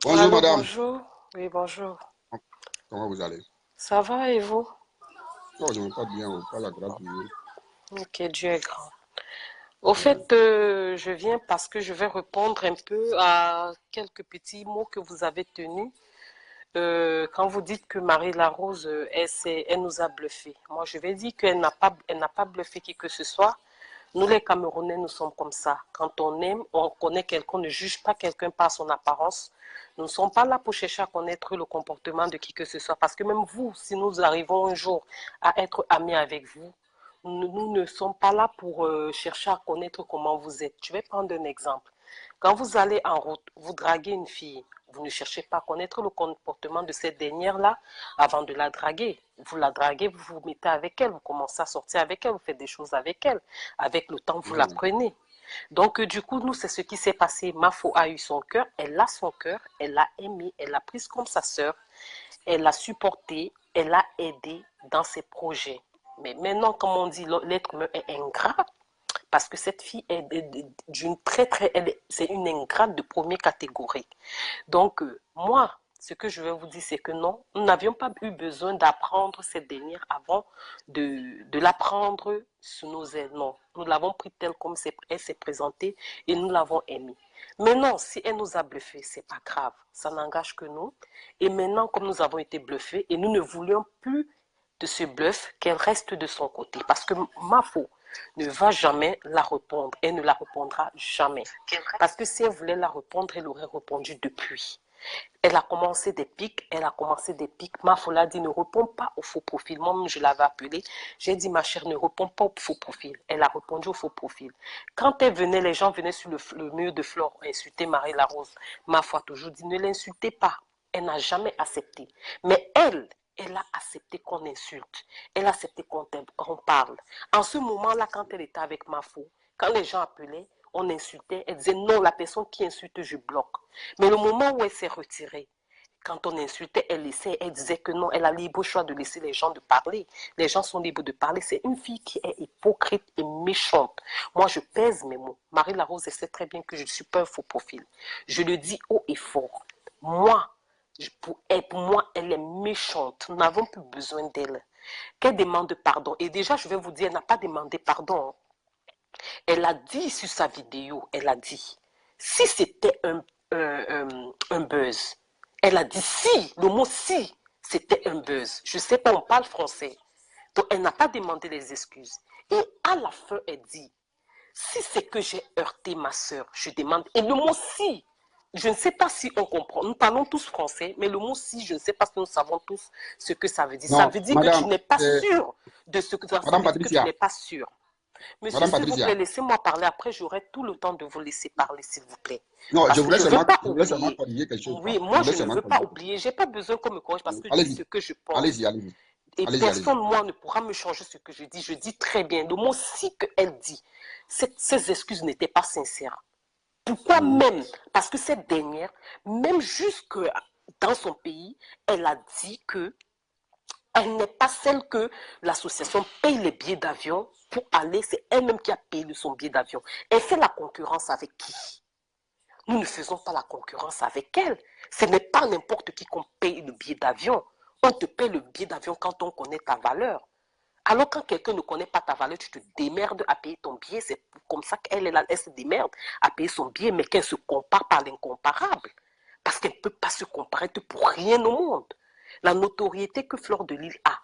Bonjour Allô, madame. bonjour. Oui, bonjour. Comment vous allez? Ça va et vous? Oh, je me porte bien, par la grâce de Dieu. Ok, Dieu est grand. Au Mhm. fait, je viens parce que je vais répondre un peu à quelques petits mots que vous avez tenus. Quand vous dites que Marie Larose, elle nous a bluffé. Moi, je vais dire elle n'a pas bluffé qui que ce soit. Nous, les Camerounais, nous sommes comme ça. Quand on aime, on connaît quelqu'un, on ne juge pas quelqu'un par son apparence. Nous ne sommes pas là pour chercher à connaître le comportement de qui que ce soit. Parce que même vous, si nous arrivons un jour à être amis avec vous, nous ne sommes pas là pour chercher à connaître comment vous êtes. Je vais prendre un exemple. Quand vous allez en route, vous draguez une fille, vous ne cherchez pas à connaître le comportement de cette dernière-là avant de la draguer. Vous la draguez, vous vous mettez avec elle, vous commencez à sortir avec elle, vous faites des choses avec elle. Avec le temps, vous la Mhm. prenez. Donc, du coup, nous, c'est ce qui s'est passé. Mafo a eu son cœur, elle a son cœur, elle l'a aimé, elle l'a prise comme sa sœur, elle l'a supporté, elle l'a aidé dans ses projets. Mais maintenant, comme on dit, l'être humain est ingrat parce que cette fille est d'une c'est une ingrate de première catégorie. Donc, moi, ce que je vais vous dire, c'est que non, nous n'avions pas eu besoin d'apprendre cette dernière avant de l'apprendre sous nos ailes. Non, nous l'avons pris telle comme elle s'est présentée et nous l'avons aimée. Mais non, si elle nous a bluffés, c'est pas grave, ça n'engage que nous. Et maintenant, comme nous avons été bluffés et nous ne voulions plus de ce bluff, qu'elle reste de son côté. Parce que Mafo ne va jamais la répondre. Elle ne la répondra jamais. Parce que si elle voulait la répondre, elle aurait répondu depuis. Elle a commencé des pics, elle a commencé des pics. Mafo l'a dit, ne réponds pas au faux profil. Moi-même, je l'avais appelée. J'ai dit, ma chère, ne réponds pas au faux profil. Elle a répondu au faux profil. Quand elle venait, les gens venaient sur le mur de Flore insulter Marie Larose. Mafo a toujours dit, ne l'insultez pas. Elle n'a jamais accepté. Mais elle a accepté qu'on insulte. Elle a accepté qu'on parle. En ce moment-là, quand elle était avec Mafo, quand les gens appelaient, on insultait, elle disait non, la personne qui insulte, je bloque. Mais le moment où elle s'est retirée, quand on insultait, elle disait que non, elle a libre choix de laisser les gens de parler. Les gens sont libres de parler. C'est une fille qui est hypocrite et méchante. Moi, je pèse mes mots. Marie Larose sait très bien que je ne suis pas un faux profil. Je le dis haut et fort. Moi, pour moi, elle est méchante. Nous n'avons plus besoin d'elle. Qu'elle demande pardon. Et déjà, je vais vous dire, elle n'a pas demandé pardon. Elle a dit sur sa vidéo, elle a dit, si c'était un buzz, elle a dit si, le mot si, c'était un buzz. Je ne sais pas, on parle français. Donc, elle n'a pas demandé les excuses. Et à la fin, elle dit, si c'est que j'ai heurté ma soeur, je demande. Et le mot si, je ne sais pas si on comprend. Nous parlons tous français, mais le mot si, je ne sais pas si nous savons tous ce que ça veut dire. Ça Non, veut dire que tu madame, n'es pas sûr de ce que ça madame veut dire que tu Patricia, n'es pas sûr. Monsieur, madame s'il vous plaît, Patricia. laissez-moi parler. Après, j'aurai tout le temps de vous laisser parler, s'il vous plaît. Non, Parce que je ne veux pas je voulais seulement oublier. corriger quelque chose, Oui, quoi. Je moi, voulais je ne seulement veux pas corriger quelque oublier. Je n'ai pas besoin qu'on me corrige parce chose. que je dis ce Allez-y, que je allez-y, pense. allez-y, Et allez-y, allez-y. personne, moi, ne pourra me changer ce que je dis. Je dis très bien. Le mot si qu'elle dit, ces excuses n'étaient pas sincères. Pourquoi Mhm. même? Parce que cette dernière, même jusque dans son pays, elle a dit que elle n'est pas celle que l'association paye les billets d'avion pour aller. C'est elle-même qui a payé son billet d'avion. Elle fait la concurrence avec qui? Nous ne faisons pas la concurrence avec elle. Ce n'est pas n'importe qui qu'on paye le billet d'avion. On te paye le billet d'avion quand on connaît ta valeur. Alors quand quelqu'un ne connaît pas ta valeur, tu te démerdes à payer ton billet. C'est comme ça qu'elle elle se démerde à payer son billet, mais qu'elle se compare par l'incomparable. Parce qu'elle ne peut pas se comparer pour rien au monde. La notoriété que Fleur de Lille a,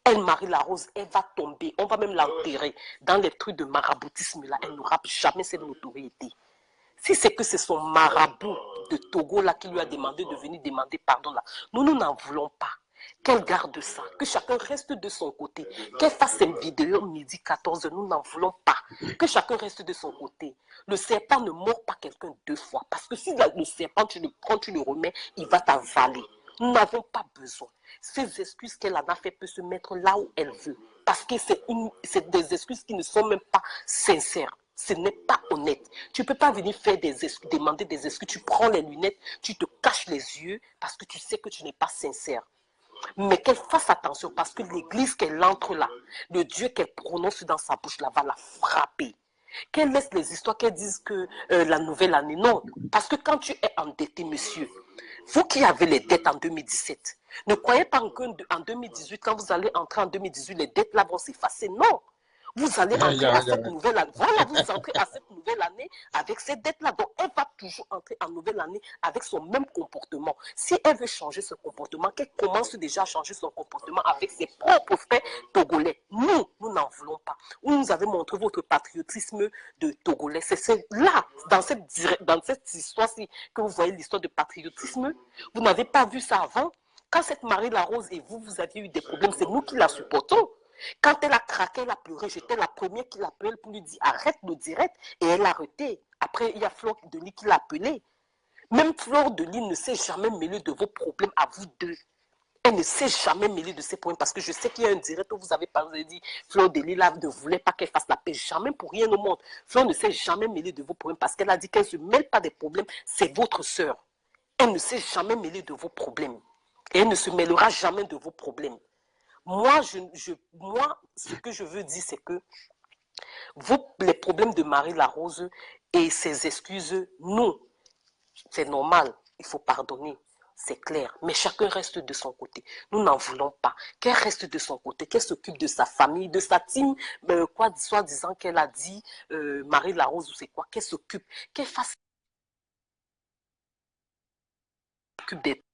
elle, Marie Larose, elle va tomber. On va même l'enterrer dans les trucs de maraboutisme là. Elle n'aura jamais cette notoriété. Si c'est que c'est son marabout de Togo là qui lui a demandé de venir demander pardon là, nous n'en voulons pas. Qu'elle garde ça, que chacun reste de son côté, qu'elle fasse une vidéo midi 14h, nous n'en voulons pas. Que chacun reste de son côté. Le serpent ne mord pas quelqu'un deux fois, parce que si le serpent, tu le prends, tu le remets, il va t'avaler. Nous n'avons pas besoin. Ces excuses qu'elle en a fait peut se mettre là où elle veut, parce que c'est des excuses qui ne sont même pas sincères. Ce n'est pas honnête. Tu ne peux pas venir faire des excuses, demander des excuses. Tu prends les lunettes, tu te caches les yeux parce que tu sais que tu n'es pas sincère. Mais qu'elle fasse attention parce que l'église qu'elle entre là, le Dieu qu'elle prononce dans sa bouche là va la frapper. Qu'elle laisse les histoires, qu'elle dise que la nouvelle année. Non, parce que quand tu es endetté, monsieur, vous qui avez les dettes en 2017, ne croyez pas qu'en 2018, quand vous allez entrer en 2018, les dettes là vont s'effacer. Non. Vous allez entrer à cette nouvelle année. Voilà, vous entrez à cette nouvelle année avec cette dette-là. Donc, elle va toujours entrer en nouvelle année avec son même comportement. Si elle veut changer ce comportement, qu'elle commence déjà à changer son comportement avec ses propres frères togolais. Nous n'en voulons pas. Vous nous avez montré votre patriotisme de Togolais. C'est là, dans cette histoire-ci, que vous voyez l'histoire de patriotisme. Vous n'avez pas vu ça avant. Quand cette Marie Larose et vous aviez eu des problèmes, c'est nous qui la supportons. Quand elle a craqué, elle a pleuré, j'étais la première qui l'appelle pour lui dire arrête le direct et elle a arrêté. Après, il y a Flore Delis qui l'a appelé. Même Flore Delis ne s'est jamais mêlée de vos problèmes à vous deux. Elle ne s'est jamais mêlée de ses problèmes parce que je sais qu'il y a un direct où vous avez dit Flore Delis là ne voulait pas qu'elle fasse la paix. Jamais pour rien au monde. Flore ne s'est jamais mêlée de vos problèmes parce qu'elle a dit qu'elle ne se mêle pas des problèmes. C'est votre sœur. Elle ne s'est jamais mêlée de vos problèmes. Et elle ne se mêlera jamais de vos problèmes. Moi, ce que je veux dire, c'est que les problèmes de Marie Larose et ses excuses, non, c'est normal, il faut pardonner, c'est clair. Mais chacun reste de son côté. Nous n'en voulons pas. Qu'elle reste de son côté, qu'elle s'occupe de sa famille, de sa team, soi-disant qu'elle a dit Marie Larose ou c'est quoi, qu'elle s'occupe, qu'elle fasse des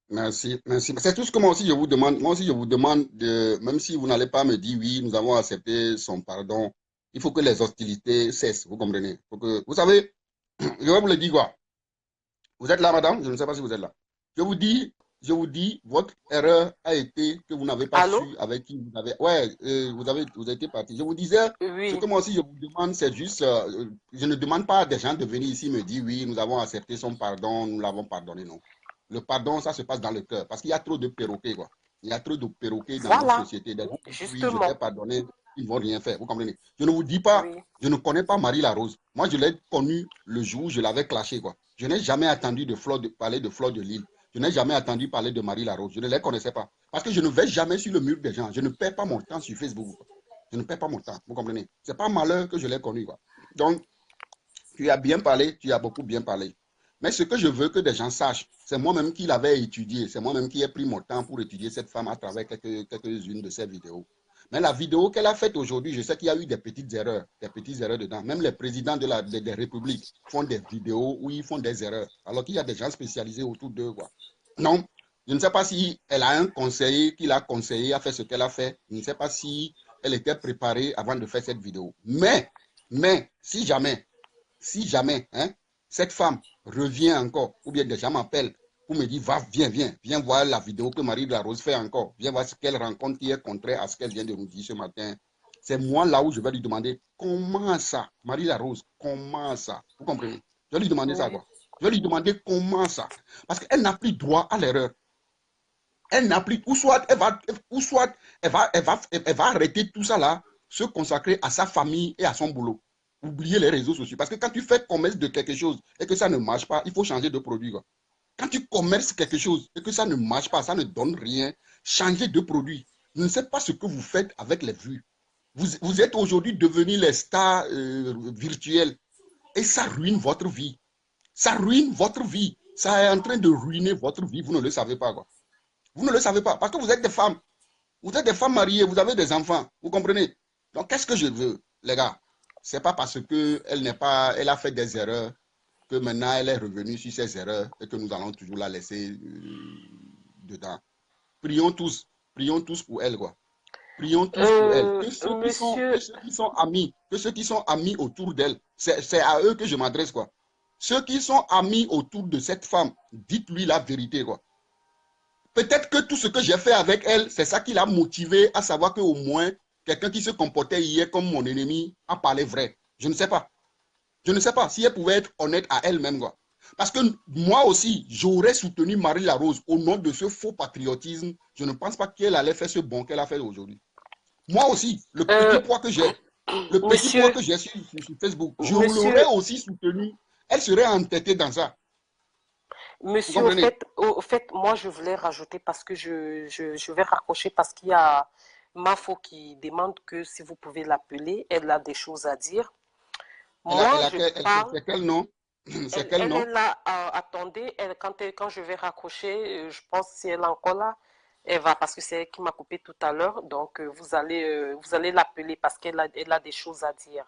Merci, merci. C'est tout ce que moi aussi je vous demande. Moi aussi je vous demande, même si vous n'allez pas me dire oui, nous avons accepté son pardon, il faut que les hostilités cessent, vous comprenez? Vous savez, je vais vous le dire quoi. Vous êtes là, madame? Je ne sais pas si vous êtes là. Je vous dis, votre erreur a été que vous n'avez pas Allô? su avec qui vous avez. Ouais, vous avez été parti. Je vous disais, ce Oui. que moi aussi je vous demande, c'est juste, je ne demande pas à des gens de venir ici me dire oui, nous avons accepté son pardon, nous l'avons pardonné, non. Le pardon, ça se passe dans le cœur. Parce qu'il y a trop de perroquets, quoi. Il y a trop de perroquets dans notre Voilà, société. Des gens qui disent, oui, je t'ai justement. pardonné, ils ne vont rien faire. Vous comprenez? Je ne vous dis pas, Oui. je ne connais pas Marie Larose. Moi, je l'ai connue le jour où je l'avais clashé, quoi. Je n'ai jamais attendu parler de Flore de Lille. Je n'ai jamais entendu parler de Marie Larose. Je ne les connaissais pas. Parce que je ne vais jamais sur le mur des gens. Je ne perds pas mon temps sur Facebook, quoi. Je ne perds pas mon temps. Vous comprenez? Ce n'est pas malheur que je l'ai connu, quoi. Donc, tu as bien parlé, tu as beaucoup bien parlé. Mais ce que je veux que des gens sachent, c'est moi-même qui l'avais étudié, c'est moi-même qui ai pris mon temps pour étudier cette femme à travers quelques-unes de ses vidéos. Mais la vidéo qu'elle a faite aujourd'hui, je sais qu'il y a eu des petites erreurs dedans. Même les présidents des républiques font des vidéos où ils font des erreurs, alors qu'il y a des gens spécialisés autour d'eux, quoi. Non, je ne sais pas si elle a un conseiller qui l'a conseillé à faire ce qu'elle a fait. Je ne sais pas si elle était préparée avant de faire cette vidéo. Mais, si jamais hein, cette femme revient encore, ou bien des gens m'appellent pour me dire, viens voir la vidéo que Marie Larose fait encore, viens voir ce qu'elle rencontre qui est contraire à ce qu'elle vient de nous dire ce matin. C'est moi là où je vais lui demander, comment ça, Marie Larose, comment ça? Vous comprenez? Je vais lui demander ça, Oui. quoi. Je vais lui demander comment ça. Parce qu'elle n'a plus droit à l'erreur. Elle n'a plus, ou soit elle va arrêter tout ça là, se consacrer à sa famille et à son boulot. Oubliez les réseaux sociaux. Parce que quand tu fais commerce de quelque chose et que ça ne marche pas, il faut changer de produit, quoi. Quand tu commerces quelque chose et que ça ne marche pas, ça ne donne rien, changez de produit. Je ne sais pas ce que vous faites avec les vues. Vous êtes aujourd'hui devenus les stars virtuelles et ça ruine votre vie. Ça ruine votre vie. Ça est en train de ruiner votre vie. Vous ne le savez pas, quoi. Vous ne le savez pas parce que vous êtes des femmes. Vous êtes des femmes mariées, vous avez des enfants. Vous comprenez? Donc, qu'est-ce que je veux, les gars? C'est pas parce qu'elle elle a fait des erreurs que maintenant elle est revenue sur ses erreurs et que nous allons toujours la laisser dedans. Prions tous pour elle, quoi. Prions tous pour elle. Monsieur, Que ceux qui sont amis autour d'elle, c'est à eux que je m'adresse, quoi. Ceux qui sont amis autour de cette femme, dites-lui la vérité, quoi. Peut-être que tout ce que j'ai fait avec elle, c'est ça qui l'a motivé à savoir qu'au moins, quelqu'un qui se comportait hier comme mon ennemi a parlé vrai. Je ne sais pas. Je ne sais pas si elle pouvait être honnête à elle-même, quoi. Parce que moi aussi, j'aurais soutenu Marie Larose au nom de ce faux patriotisme. Je ne pense pas qu'elle allait faire ce bon qu'elle a fait aujourd'hui. Moi aussi, le petit poids que j'ai, monsieur, sur Facebook, je l'aurais monsieur, aussi soutenu. Elle serait entêtée dans ça. Vous Monsieur, comprenez? au fait, moi, je voulais rajouter parce que je vais raccrocher parce qu'il y a Mafo qui demande que si vous pouvez l'appeler, elle a des choses à dire. Moi, je parle, C'est quel nom? C'est quel elle est nom? là, attendez, quand je vais raccrocher, je pense si elle est encore là, elle va parce que c'est elle qui m'a coupé tout à l'heure. Donc, vous allez l'appeler parce elle a des choses à dire.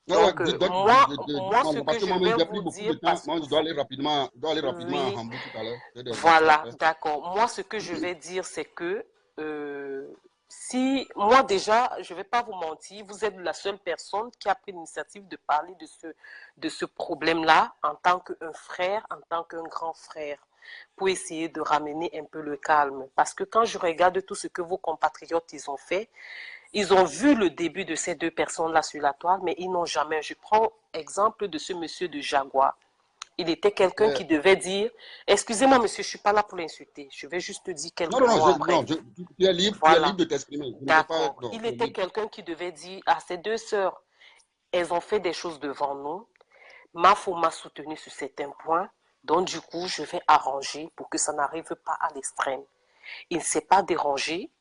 Ouais, ouais, Donc, moi, ce dites-moi, parce que que je moi-même, vais j'ai pris vous beaucoup dire, de temps. parce Moi, je dois aller rapidement à oui, Hambourg tout à l'heure. J'ai des affaires à voilà, faire. d'accord. Moi, ce que je vais dire, c'est que si moi déjà, je ne vais pas vous mentir, vous êtes la seule personne qui a pris l'initiative de parler de ce problème-là en tant qu'un frère, en tant qu'un grand frère, pour essayer de ramener un peu le calme. Parce que quand je regarde tout ce que vos compatriotes ils ont fait, ils ont vu le début de ces deux personnes-là sur la toile, mais ils n'ont jamais. Je prends exemple de ce monsieur de Jaguar. Il était quelqu'un Euh, qui devait dire, excusez-moi monsieur, je ne suis pas là pour l'insulter, je vais juste te dire non, quelques non, non, mots après. tu es Voilà, libre de t'exprimer. Je ne veux pas. d'accord. Non, Il tu es était libre. quelqu'un qui devait dire à ses deux sœurs, elles ont fait des choses devant nous, Mafo m'a soutenu sur certains points, donc du coup, je vais arranger pour que ça n'arrive pas à l'extrême. Il ne s'est pas dérangé,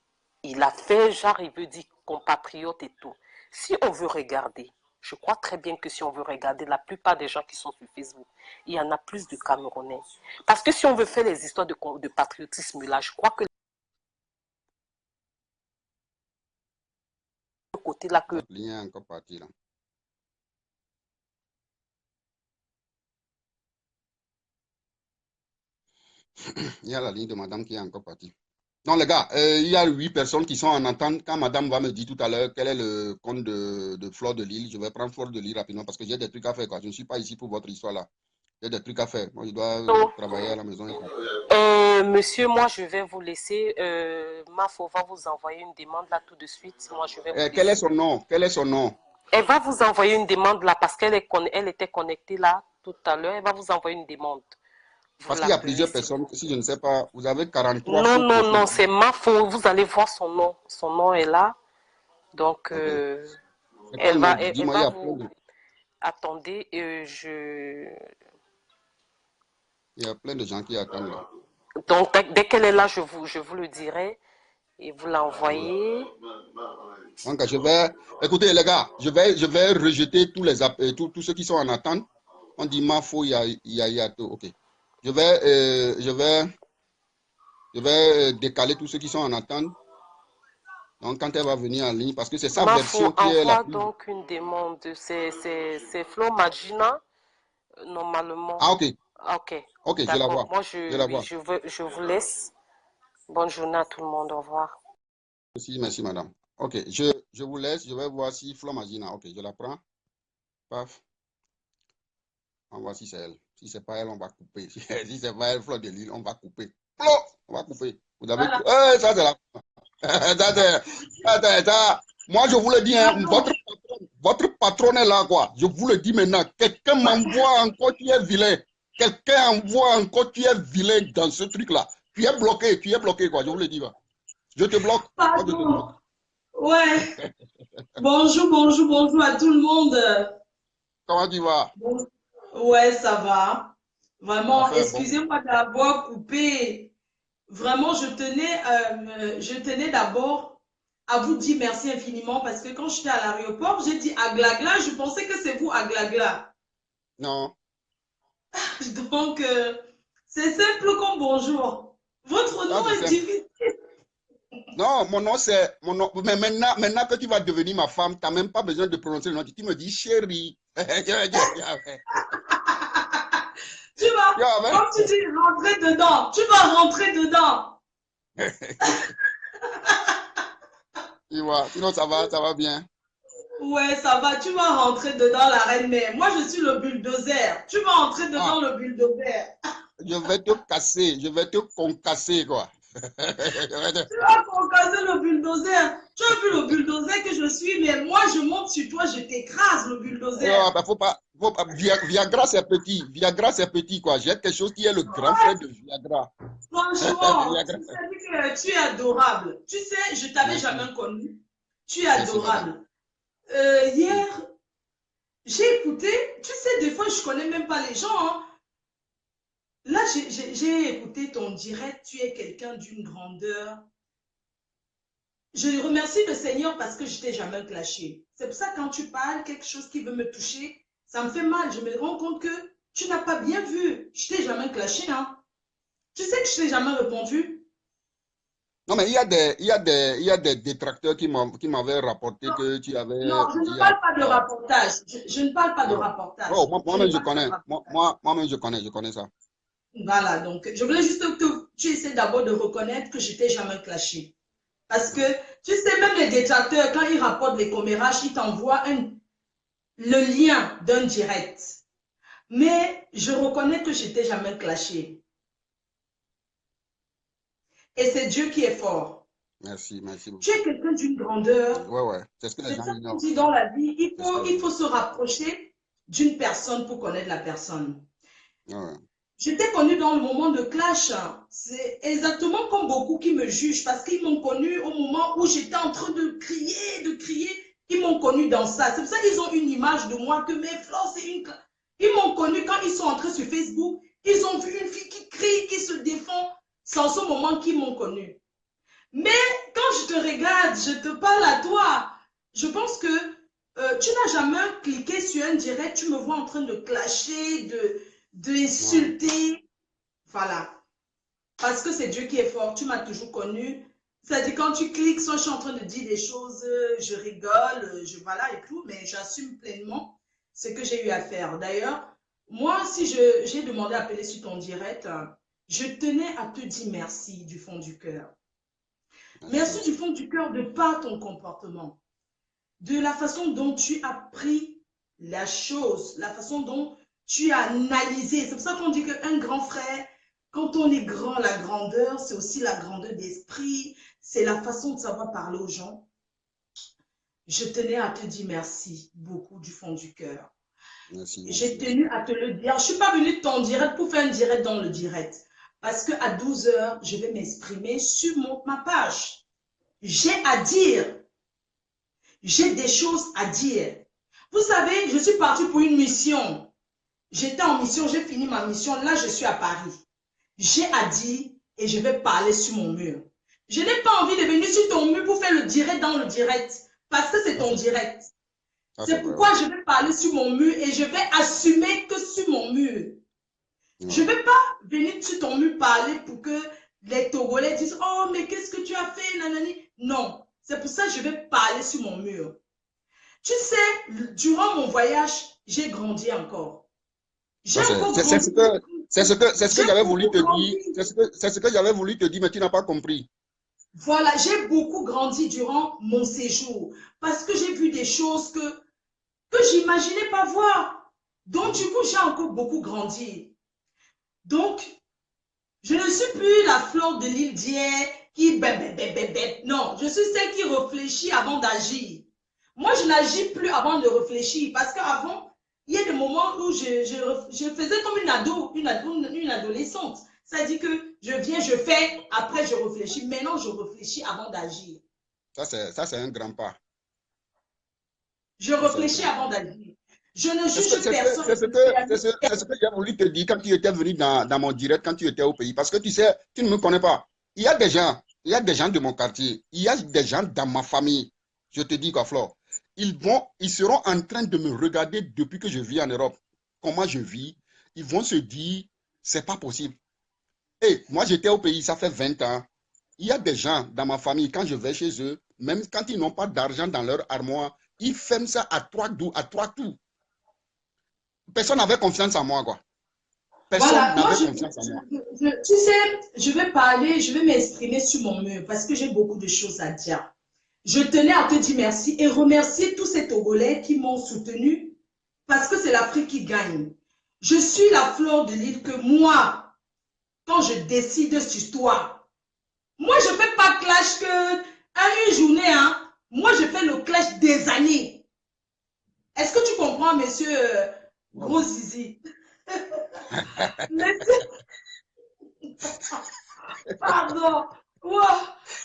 il a fait genre, il veut dire compatriote et tout. Si on veut regarder, je crois très bien que si on veut regarder la plupart des gens qui sont sur Facebook, il y en a plus de Camerounais. Parce que si on veut faire les histoires de patriotisme là, je crois que le côté là que La ligne est encore partie là. Il y a la ligne de madame qui est encore partie. Non, les gars, il y a 8 personnes qui sont en attente. Quand madame va me dire tout à l'heure quel est le compte de Fleur de Lille, je vais prendre Fleur de Lille rapidement parce que j'ai des trucs à faire, quoi. Je ne suis pas ici pour votre histoire là. J'ai des trucs à faire. Moi, je dois travailler à la maison. monsieur, moi je vais vous laisser. Mafo va vous envoyer une demande là tout de suite. Moi je vais vous Quel est laisser. son nom? Quel est son nom? Elle va vous envoyer une demande là parce elle était connectée là tout à l'heure. Elle va vous envoyer une demande. Vous Parce qu'il y a l'appelez. plusieurs personnes. Si je ne sais pas, vous avez 43 Non, faux non, profils. non, c'est Mafo. Vous allez voir son nom. Son nom est là. Donc, Ok. C'est quel nom? elle Dis-moi, il y va a plein vous. Attendez, il y a plein de gens qui attendent là. Donc, dès qu'elle est là, je vous le dirai et vous l'envoyez. Donc, écoutez les gars, je vais rejeter tous ceux qui sont en attente. On dit ma faux, il y a tout. Ok. Je vais décaler tous ceux qui sont en attente. Donc, quand elle va venir en ligne, parce que c'est sa Mafo version qui est la envoie plus. donc une demande. C'est Flo Magina, normalement. Ah, ok. Ok, Ok, je la d'accord. vois. Moi, Je la oui, vois. je vous laisse. Bonne journée à tout le monde. Au revoir. Merci, merci, madame. Ok, je vous laisse. Je vais voir si Flo Magina. Ok, je la prends. Paf. On va voir si c'est elle. Si c'est pas elle, on va couper. Si c'est pas elle, Flo de Lille, on va couper. Flo, on va couper. Vous avez. Voilà. Ça, c'est la. Moi, je vous le dis, hein, Pardon. votre patron est là, quoi. Je vous le dis maintenant. Quelqu'un m'envoie encore, tu es vilain. Quelqu'un envoie encore, tu es vilain dans ce truc-là. Tu es bloqué, quoi. Je vous le dis, va. Je te bloque. Moi, je te bloque. Pardon. Ouais. Bonjour, bonjour, bonjour à tout le monde. Comment tu vas? Bon- Ouais, ça va. Vraiment, Enfin, bon. excusez-moi d'avoir coupé. Vraiment, je tenais d'abord à vous dire merci infiniment parce que quand j'étais à l'aéroport, j'ai dit Aglagla, je pensais que c'est vous Aglagla. Non. Donc, c'est simple comme bonjour. Votre Ça, nom c'est est simple. difficile. Non, mon nom, c'est mon nom. Mais maintenant que tu vas devenir ma femme, tu n'as même pas besoin de prononcer le nom. Tu me dis chérie. Tu vas, comme tu dis, rentrer dedans. Tu vas rentrer dedans. Tu vois, sinon ça va bien. Ouais, ça va, tu vas rentrer dedans, la reine-mère. Moi, je suis le bulldozer. Tu vas entrer Ah, dedans, le bulldozer. je vais te casser, je vais te concasser, quoi. Tu vas concasser le bulldozer. Tu as vu le bulldozer que je suis, mais moi, je monte sur toi, je t'écrase, le bulldozer. Faut pas, Viagra, c'est petit. Viagra, c'est petit, quoi. J'ai quelque chose qui est le grand frère de Viagra. Franchement, Viagra. tu sais que tu es adorable. Tu sais, je t'avais Merci. jamais connu. Tu es Merci, madame. adorable. Hier, Oui. j'ai écouté. Tu sais, des fois, je connais même pas les gens. Hein. Là, j'ai écouté ton direct, tu es quelqu'un d'une grandeur. Je remercie le Seigneur parce que je t'ai jamais clashé. C'est pour ça que quand tu parles, quelque chose qui veut me toucher, ça me fait mal. Je me rends compte que tu n'as pas bien vu. Je t'ai jamais clashé, hein. Tu sais que je t'ai jamais répondu. Non, mais il y a des détracteurs qui m'avaient rapporté Non, que tu avais non, je ne dit à... parle pas de rapportage. Je ne parle pas de Non. rapportage. Oh, Je moi-même, ne je parle pas de connais. rapportage. Moi-même, je connais ça. Voilà, donc je voulais juste que tu essaies d'abord de reconnaître que je t'ai jamais clashé. Parce que, tu sais, même les détracteurs, quand ils rapportent les commérages, ils t'envoient le lien d'un direct. Mais je reconnais que je t'ai jamais clashé. Et c'est Dieu qui est fort. Merci, merci Tu beaucoup. es quelqu'un d'une grandeur. Ouais, ouais. C'est ce que les C'est gens ça qu'on ignorent. dit dans la vie. C'est ce que les Il gens... faut se rapprocher d'une personne pour connaître la personne. Ouais, ouais. Je t'ai connu dans le moment de clash. C'est exactement comme beaucoup qui me jugent parce qu'ils m'ont connu au moment où j'étais en train de crier, de crier. Ils m'ont connu dans ça. C'est pour ça qu'ils ont une image de moi que mes fleurs, c'est une... Ils m'ont connu quand ils sont entrés sur Facebook. Ils ont vu une fille qui crie, qui se défend. C'est en ce moment qu'ils m'ont connu. Mais quand je te regarde, je te parle à toi. Je pense que tu n'as jamais cliqué sur un direct, tu me vois en train de clasher, Non. d'insulter. Voilà. Parce que c'est Dieu qui est fort. Tu m'as toujours connu. C'est-à-dire, quand tu cliques, soit je suis en train de dire des choses, je rigole, voilà et tout, mais j'assume pleinement ce que j'ai eu à faire. D'ailleurs, moi, si j'ai demandé à appeler sur ton direct, je tenais à te dire merci du fond du cœur. Merci, Merci du merci. fond du cœur de par ton comportement, de la façon dont tu as pris la chose, la façon dont tu as analysé. C'est pour ça qu'on dit qu'un grand frère, quand on est grand, la grandeur, c'est aussi la grandeur d'esprit, c'est la façon de savoir parler aux gens. Je tenais à te dire merci beaucoup du fond du cœur. Merci, J'ai merci, merci. tenu à te le dire. Je ne suis pas venue de ton direct pour faire un direct dans le direct. Parce qu'à 12 heures, je vais m'exprimer sur ma page. J'ai à dire. J'ai des choses à dire. Vous savez, je suis partie pour une mission. J'étais en mission, j'ai fini ma mission. Là, je suis à Paris. J'ai à dire et je vais parler sur mon mur. Je n'ai pas envie de venir sur ton mur pour faire le direct dans le direct. Parce que c'est ton direct. C'est C'est vrai, pourquoi ouais. je vais parler sur mon mur et je vais assumer que sur mon mur. Je Ouais. ne vais pas venir sur ton mur parler pour que les Togolais disent « Oh, mais qu'est-ce que tu as fait, nanani ?» Non, c'est pour ça que je vais parler sur mon mur. Tu sais, durant mon voyage, j'ai grandi encore. J'ai Ça, encore grandi. c'est ce que J'ai j'avais voulu beaucoup te dire. grandi. C'est ce que j'avais voulu te dire, mais tu n'as pas compris. Voilà, j'ai beaucoup grandi durant mon séjour parce que j'ai vu des choses que j'imaginais pas voir. Donc, du coup, j'ai encore beaucoup grandi. Donc, je ne suis plus la fleur de l'île d'hier qui non, je suis celle qui réfléchit avant d'agir. Moi, je n'agis plus avant de réfléchir parce qu'avant, il y a des moments où je faisais comme une adolescente. C'est-à-dire que je viens, je fais, après je réfléchis. Maintenant, je réfléchis avant d'agir. Ça, c'est un grand pas. Je Ça, c'est un réfléchis grand pas. avant d'agir. Je ne juge personne. C'est ce que j'ai voulu te dire quand tu étais venu dans mon direct, quand tu étais au pays. Parce que tu sais, tu ne me connais pas. Il y a des gens de mon quartier, il y a des gens dans ma famille. Je te dis quoi, Flo, ils seront en train de me regarder depuis que je vis en Europe. Comment je vis. Ils vont se dire, c'est pas possible. Et moi, j'étais au pays, ça fait 20 ans. Il y a des gens dans ma famille, quand je vais chez eux, même quand ils n'ont pas d'argent dans leur armoire, ils ferment ça à trois tours. Personne n'avait confiance en moi, quoi. Personne Voilà, moi, n'avait confiance en moi. tu sais, je vais parler, je vais m'exprimer sur mon mur parce que j'ai beaucoup de choses à dire. Je tenais à te dire merci et remercier tous ces Togolais qui m'ont soutenu parce que c'est l'Afrique qui gagne. Je suis la fleur de l'île que moi, quand je décide sur toi, moi, je ne fais pas clash que une journée, hein. Moi, je fais le clash des années. Est-ce que tu comprends, monsieur Gros Zizi? Pardon. Ouais,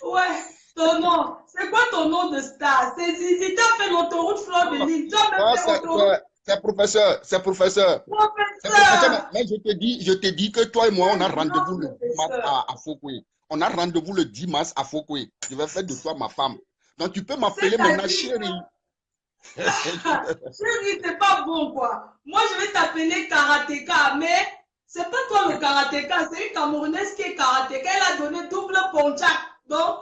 ouais. Ton nom. C'est quoi ton nom de star? C'est Zizi. Tu as fait l'autoroute Fleur de Lille. Tu as même fait l'autoroute. C'est professeur, c'est professeur. C'est professeur, Professeur! mais je te dis que toi et moi, on a Un grand rendez-vous le 10 mars professeur. à Fokoué. On a rendez-vous le 10 mars à Fokoué. Je vais faire de toi ma femme. Donc, tu peux m'appeler maintenant C'est-à-dire chérie. chérie, c'est pas bon, quoi. Moi, je vais t'appeler karatéka, mais c'est pas toi le karatéka, c'est une Camerounaise qui est karatéka. Elle a donné double ponchak. Donc,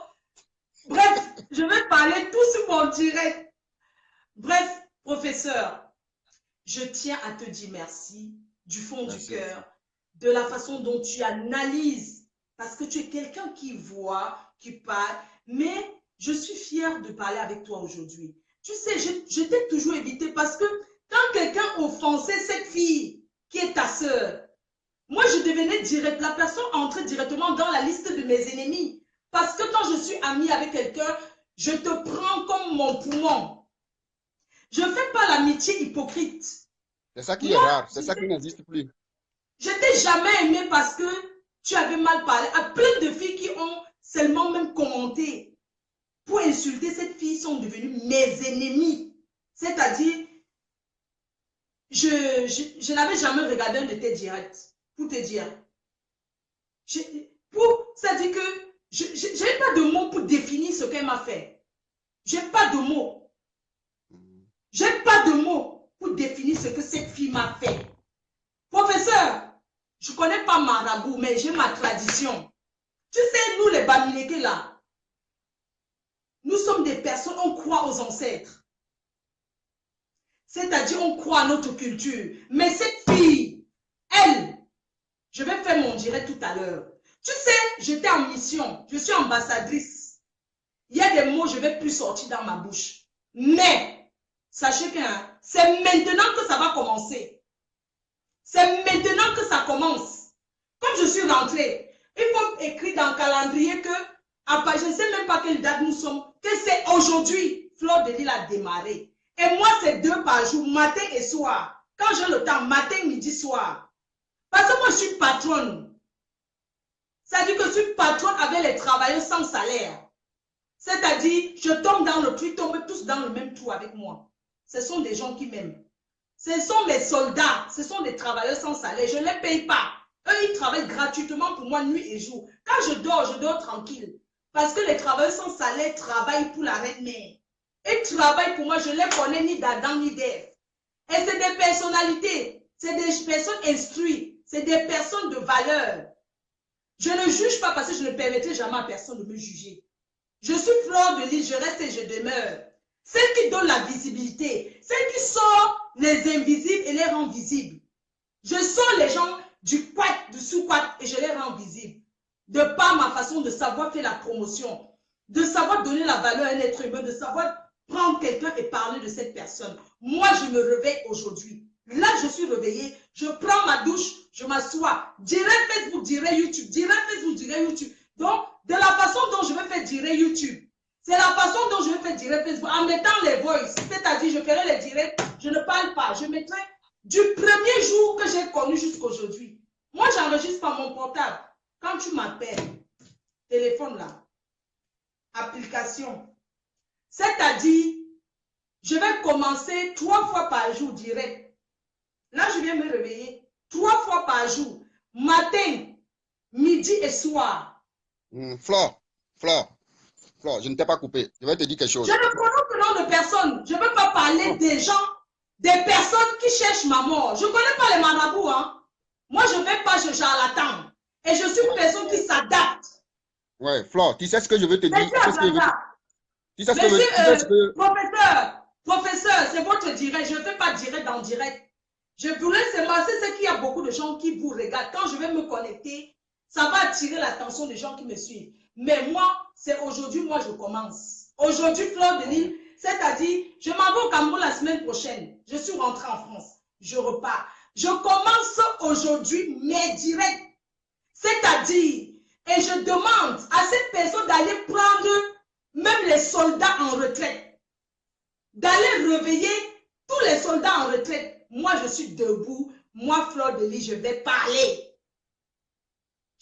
bref, je vais parler tout sur mon direct. Bref, professeur, je tiens à te dire merci du fond du Merci aussi. cœur, de la façon dont tu analyses, parce que tu es quelqu'un qui voit, qui parle, mais je suis fière de parler avec toi aujourd'hui. Tu sais, je t'ai toujours évité parce que quand quelqu'un offensait cette fille qui est ta sœur, moi je devenais direct, la personne entrait directement dans la liste de mes ennemis. Parce que quand je suis amie avec quelqu'un, je te prends comme mon poumon. Je ne fais pas l'amitié hypocrite. C'est ça qui est Moi, rare. C'est ça qui n'existe plus. je t'ai jamais aimé parce que tu avais mal parlé. À plein de filles qui ont seulement même commenté pour insulter cette fille sont devenues mes ennemis. C'est-à-dire, je n'avais jamais regardé un de tes directs, pour te dire. C'est-à-dire que je n'ai pas de mots pour définir ce qu'elle m'a fait. Je n'ai pas de mots. Je n'ai pas de mots pour définir ce que cette fille m'a fait. Professeur, je ne connais pas Marabout, mais j'ai ma tradition. Tu sais, nous les Bamileke là, nous sommes des personnes, on croit aux ancêtres. C'est-à-dire, on croit à notre culture. Mais cette fille, elle, je vais faire mon direct tout à l'heure. Tu sais, j'étais en mission, je suis ambassadrice. Il y a des mots, je ne vais plus sortir dans ma bouche. Mais, sachez que c'est maintenant que ça va commencer. C'est maintenant que ça commence. Comme je suis rentrée, il faut écrire dans le calendrier que, je ne sais même pas quelle date nous sommes, que c'est aujourd'hui, Fleur de Lille a démarré. Et moi, c'est 2 par jour, matin et soir. Quand j'ai le temps, matin, midi, soir. Parce que moi, je suis patronne. C'est-à-dire que je suis patronne avec les travailleurs sans salaire. C'est-à-dire, je tombe dans le trou, ils tombent tous dans le même trou avec moi. Ce sont des gens qui m'aiment. Ce sont mes soldats, ce sont des travailleurs sans salaire. Je ne les paye pas. Eux, ils travaillent gratuitement pour moi nuit et jour. Quand je dors tranquille. Parce que les travailleurs sans salaire travaillent pour la reine-mère. Ils travaillent pour moi, je ne les connais ni d'Adam ni d'Ève. Et c'est des personnalités, c'est des personnes instruites, c'est des personnes de valeur. Je ne juge pas parce que je ne permettrai jamais à personne de me juger. Je suis Fleur de Lille, je reste et je demeure. Celle qui donne la visibilité, celle qui sort les invisibles et les rend visibles. Je sors les gens du quat, du sous-quat et je les rends visibles. De par ma façon de savoir faire la promotion, de savoir donner la valeur à un être humain, de savoir prendre quelqu'un et parler de cette personne. Moi, je me réveille aujourd'hui. Là, je suis réveillée, je prends ma douche, je m'assois. Direct Facebook, direct YouTube, direct Facebook, direct YouTube. Donc, de la façon dont je vais faire direct YouTube, c'est la façon dont je vais faire direct Facebook, en mettant les voices. C'est-à-dire, je ferai les directs, je ne parle pas. Je mettrai du premier jour que j'ai connu jusqu'à aujourd'hui. Moi, j'enregistre par mon portable. Quand tu m'appelles, téléphone là, application. C'est-à-dire, je vais commencer 3 fois par jour direct. Là, je viens me réveiller 3 fois par jour. Matin, midi et soir. Flore, je ne t'ai pas coupé. Je vais te dire quelque chose. Je ne prononce le nom de personne. Je ne veux pas parler des gens, des personnes qui cherchent ma mort. Je ne connais pas les marabouts. Hein. Moi, je ne vais pas, je charlatan. Et je suis une personne qui s'adapte. Ouais, Flore, tu sais ce que je veux te dire? Monsieur, professeur, c'est votre direct. Je ne fais pas direct en direct. Je voulais seulement, c'est qu'il y a beaucoup de gens qui vous regardent. Quand je vais me connecter, ça va attirer l'attention des gens qui me suivent. Mais moi, c'est aujourd'hui, moi, je commence. Aujourd'hui, Fleur de Lille, c'est-à-dire, je m'en vais au Cameroun la semaine prochaine. Je suis rentrée en France. Je repars. Je commence aujourd'hui mes directs. C'est-à-dire, et je demande à cette personne d'aller prendre même les soldats en retraite. D'aller réveiller tous les soldats en retraite. Moi, je suis debout. Moi, Fleur de Lille, je vais parler.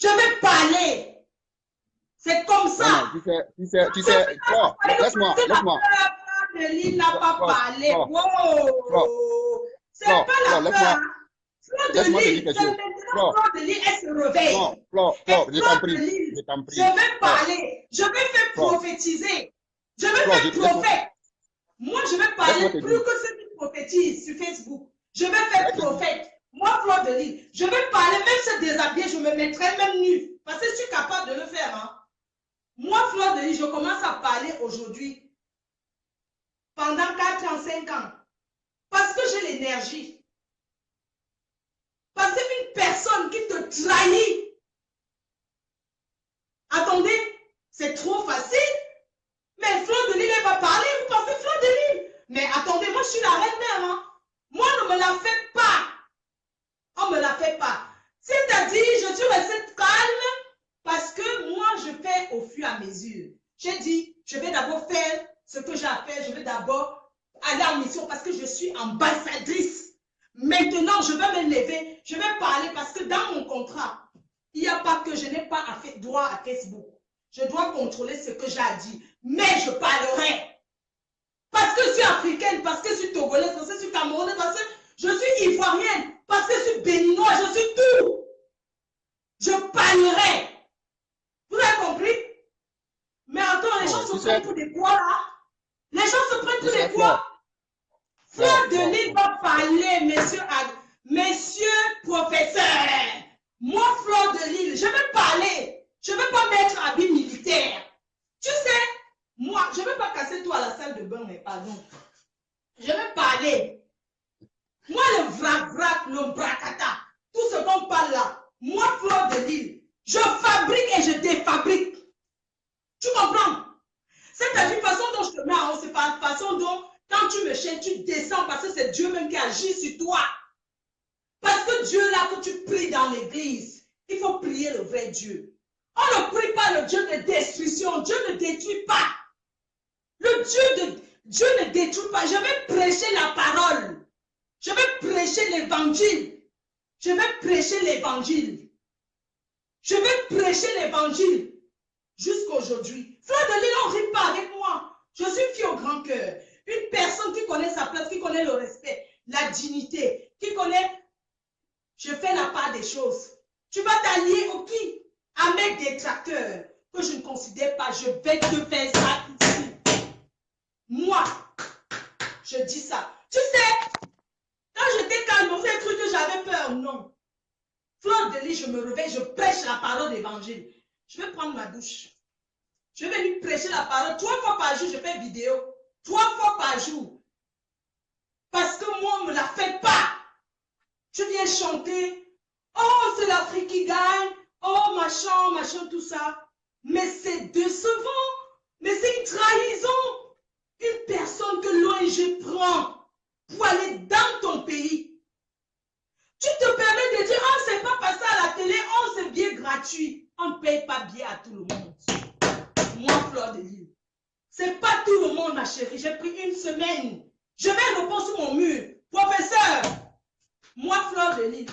Je vais parler. C'est comme ça. Non, tu sais, Flore, laisse-moi. Fleur de Lille n'a pas parlé. Wow. C'est pas la peur. Hein. Fleur de C'est Lille, maintenant Fleur de Lille, elle se réveille. Non, Fleur, je t'en prie. Je vais parler, je vais faire prophétiser. Je vais faire prophète. Moi, je vais parler plus que ceux qui prophétisent sur Facebook. Je vais faire prophète. Moi, Fleur de Lille, je vais parler, même se déshabiller, je me mettrai même nue. Parce que je suis capable de le faire. Hein. Moi, Fleur de Lille, je commence à parler aujourd'hui. Pendant 4 ans, 5 ans. Parce que j'ai l'énergie. Parce qu'une personne qui te trahit. Attendez, c'est trop facile. Mais Fleur de Lille, elle va parler. Vous pensez Fleur de Lille? Mais attendez, moi, je suis la reine-mère. Hein. Moi, ne me la faites pas. On ne me la fait pas. C'est-à-dire, je suis restée calme parce que moi, je fais au fur et à mesure. J'ai dit, je vais d'abord faire ce que j'ai à faire. Je vais d'abord aller en mission parce que je suis ambassadrice. Maintenant, je vais me lever. Je vais parler parce que dans mon contrat, il n'y a pas que je n'ai pas droit à Facebook. Je dois contrôler ce que j'ai dit. Mais je parlerai. Parce que je suis africaine, parce que je suis togolaise, parce que je suis camerounaise, parce que je suis ivoirienne. Parce que je suis béninois, je suis tout. Je parlerai. Vous avez compris? Mais attends, les gens se prennent pour des quoi là? Les gens se prennent pour des quoi? Fleur de Lille va parler, messieurs professeurs. Moi, Fleur de Lille, je vais parler. Je ne vais pas mettre habit militaire. Tu sais, moi, je ne vais pas casser toi à la salle de bain, mais pardon. Je vais parler. Moi, le vrac, le bracata, tout ce qu'on parle là, moi, Fleur de Lille, je fabrique et je défabrique. Tu comprends? C'est la façon dont je te mets en haut, c'est pas la façon dont, quand tu me chaînes, tu descends parce que c'est Dieu même qui agit sur toi. Parce que Dieu, là, que tu pries dans l'église, il faut prier le vrai Dieu. On ne prie pas le Dieu de destruction. Dieu ne détruit pas. Dieu ne détruit pas. Je vais prêcher la parole. Je vais prêcher l'évangile. Je vais prêcher l'évangile. Je vais prêcher l'évangile jusqu'aujourd'hui. Fleur de Lille, on ne rit pas avec moi. Je suis fille au grand cœur. Une personne qui connaît sa place, qui connaît le respect, la dignité, qui connaît, je fais la part des choses. Tu vas t'allier au qui? À mes détracteurs que je ne considère pas. Je vais te faire ça ici. Moi, je dis ça. Tu sais, quand j'étais calme, vous avez cru que j'avais peur? Non. Fleur de Lille, je me réveille, je prêche la parole d'évangile. Je vais prendre ma douche. Je vais lui prêcher la parole. 3 fois par jour, je fais vidéo. 3 fois par jour. Parce que moi, on ne me la fait pas. Tu viens chanter. Oh, c'est l'Afrique qui gagne. Oh, machin, tout ça. Mais c'est décevant. Mais c'est une trahison. Une personne que l'ONG prend pour aller dans ton pays. Tu te permets de dire, oh, c'est pas passé à la télé, oh, c'est bien gratuit. On ne paye pas bien à tout le monde. Moi, Fleur de Lille. C'est pas tout le monde, ma chérie. J'ai pris une semaine. Je vais répondre sur mon mur. Professeur, moi, Fleur de Lille.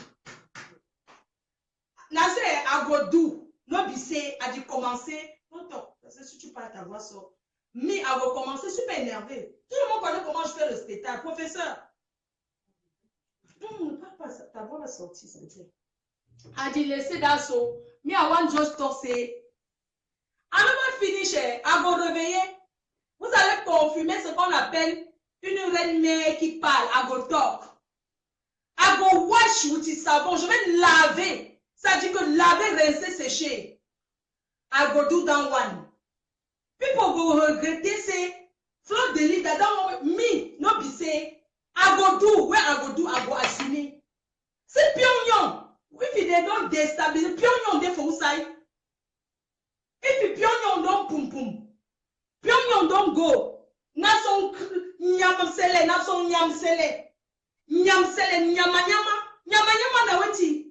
Nassé Agodou, Nobissé a dû commencer. Non, parce que si tu parles ta voix sort. Mais a recommencé super énervé. Tout le monde connaît comment je fais le spectacle. Professeur. Non, ne parle pas ça. Ta voix va sortir, s'il te plaît. A dit laissez d'assaut. Mais I want just to say. À ne finish, à vous réveiller. Vous allez confirmer ce qu'on appelle une reine-mère qui parle. À vous talk. À vous wash ou du savon. Je vais laver. Ça dit que laver, rincer, sécher. I go do that one. People go regretter, say, Fleur de Lille, that don't me, no be say, I go do, where I go assume. C'est Pyongyang. If they don't destabilize, Pyongyang dey for who side? If Pyongyang don't pum pum, Pyongyang don't go. Na son nyam sele, nyama na weti.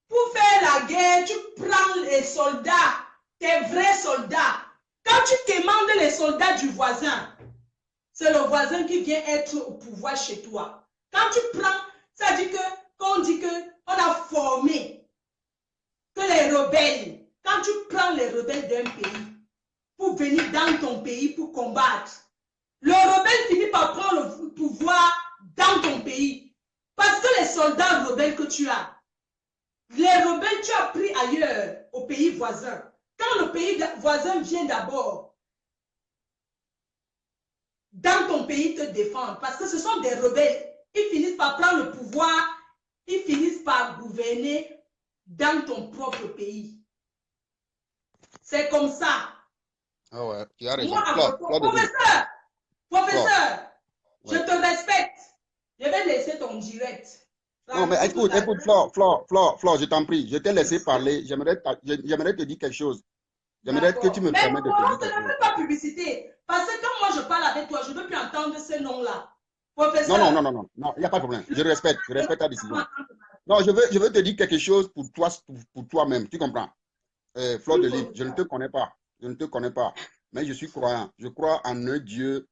Pour faire la guerre, tu prends les soldats, tes vrais soldats. Quand tu commandes les soldats du voisin, c'est le voisin qui vient être au pouvoir chez toi. Quand tu prends, ça dit que, quand on dit qu'on a formé que les rebelles, quand tu prends les rebelles d'un pays pour venir dans ton pays pour combattre, le rebelle finit par prendre le pouvoir dans tu as. Les rebelles, tu as pris ailleurs, au pays voisin. Quand le pays voisin vient d'abord, dans ton pays te défendre, parce que ce sont des rebelles. Ils finissent par prendre le pouvoir, ils finissent par gouverner dans ton propre pays. C'est comme ça. Ah ouais, tu as raison. Moi, professeur, je te respecte. Je vais laisser ton direct. Non, mais écoute, Flore, je t'en prie, je t'ai laissé parler. J'aimerais te dire quelque chose. J'aimerais que tu me mais permettes de te non, dire ce quelque chose. n'est pas publicité. Parce que quand moi je parle avec toi, je ne veux plus entendre ce nom-là. Non, Professeur. non, il n'y a pas de problème. Je respecte ta décision. Non, je veux te dire quelque chose pour toi, pour toi-même. Tu comprends? Flore de Lille, je ne te connais pas. Je ne te connais pas. Mais je suis croyant. Je crois en un Dieu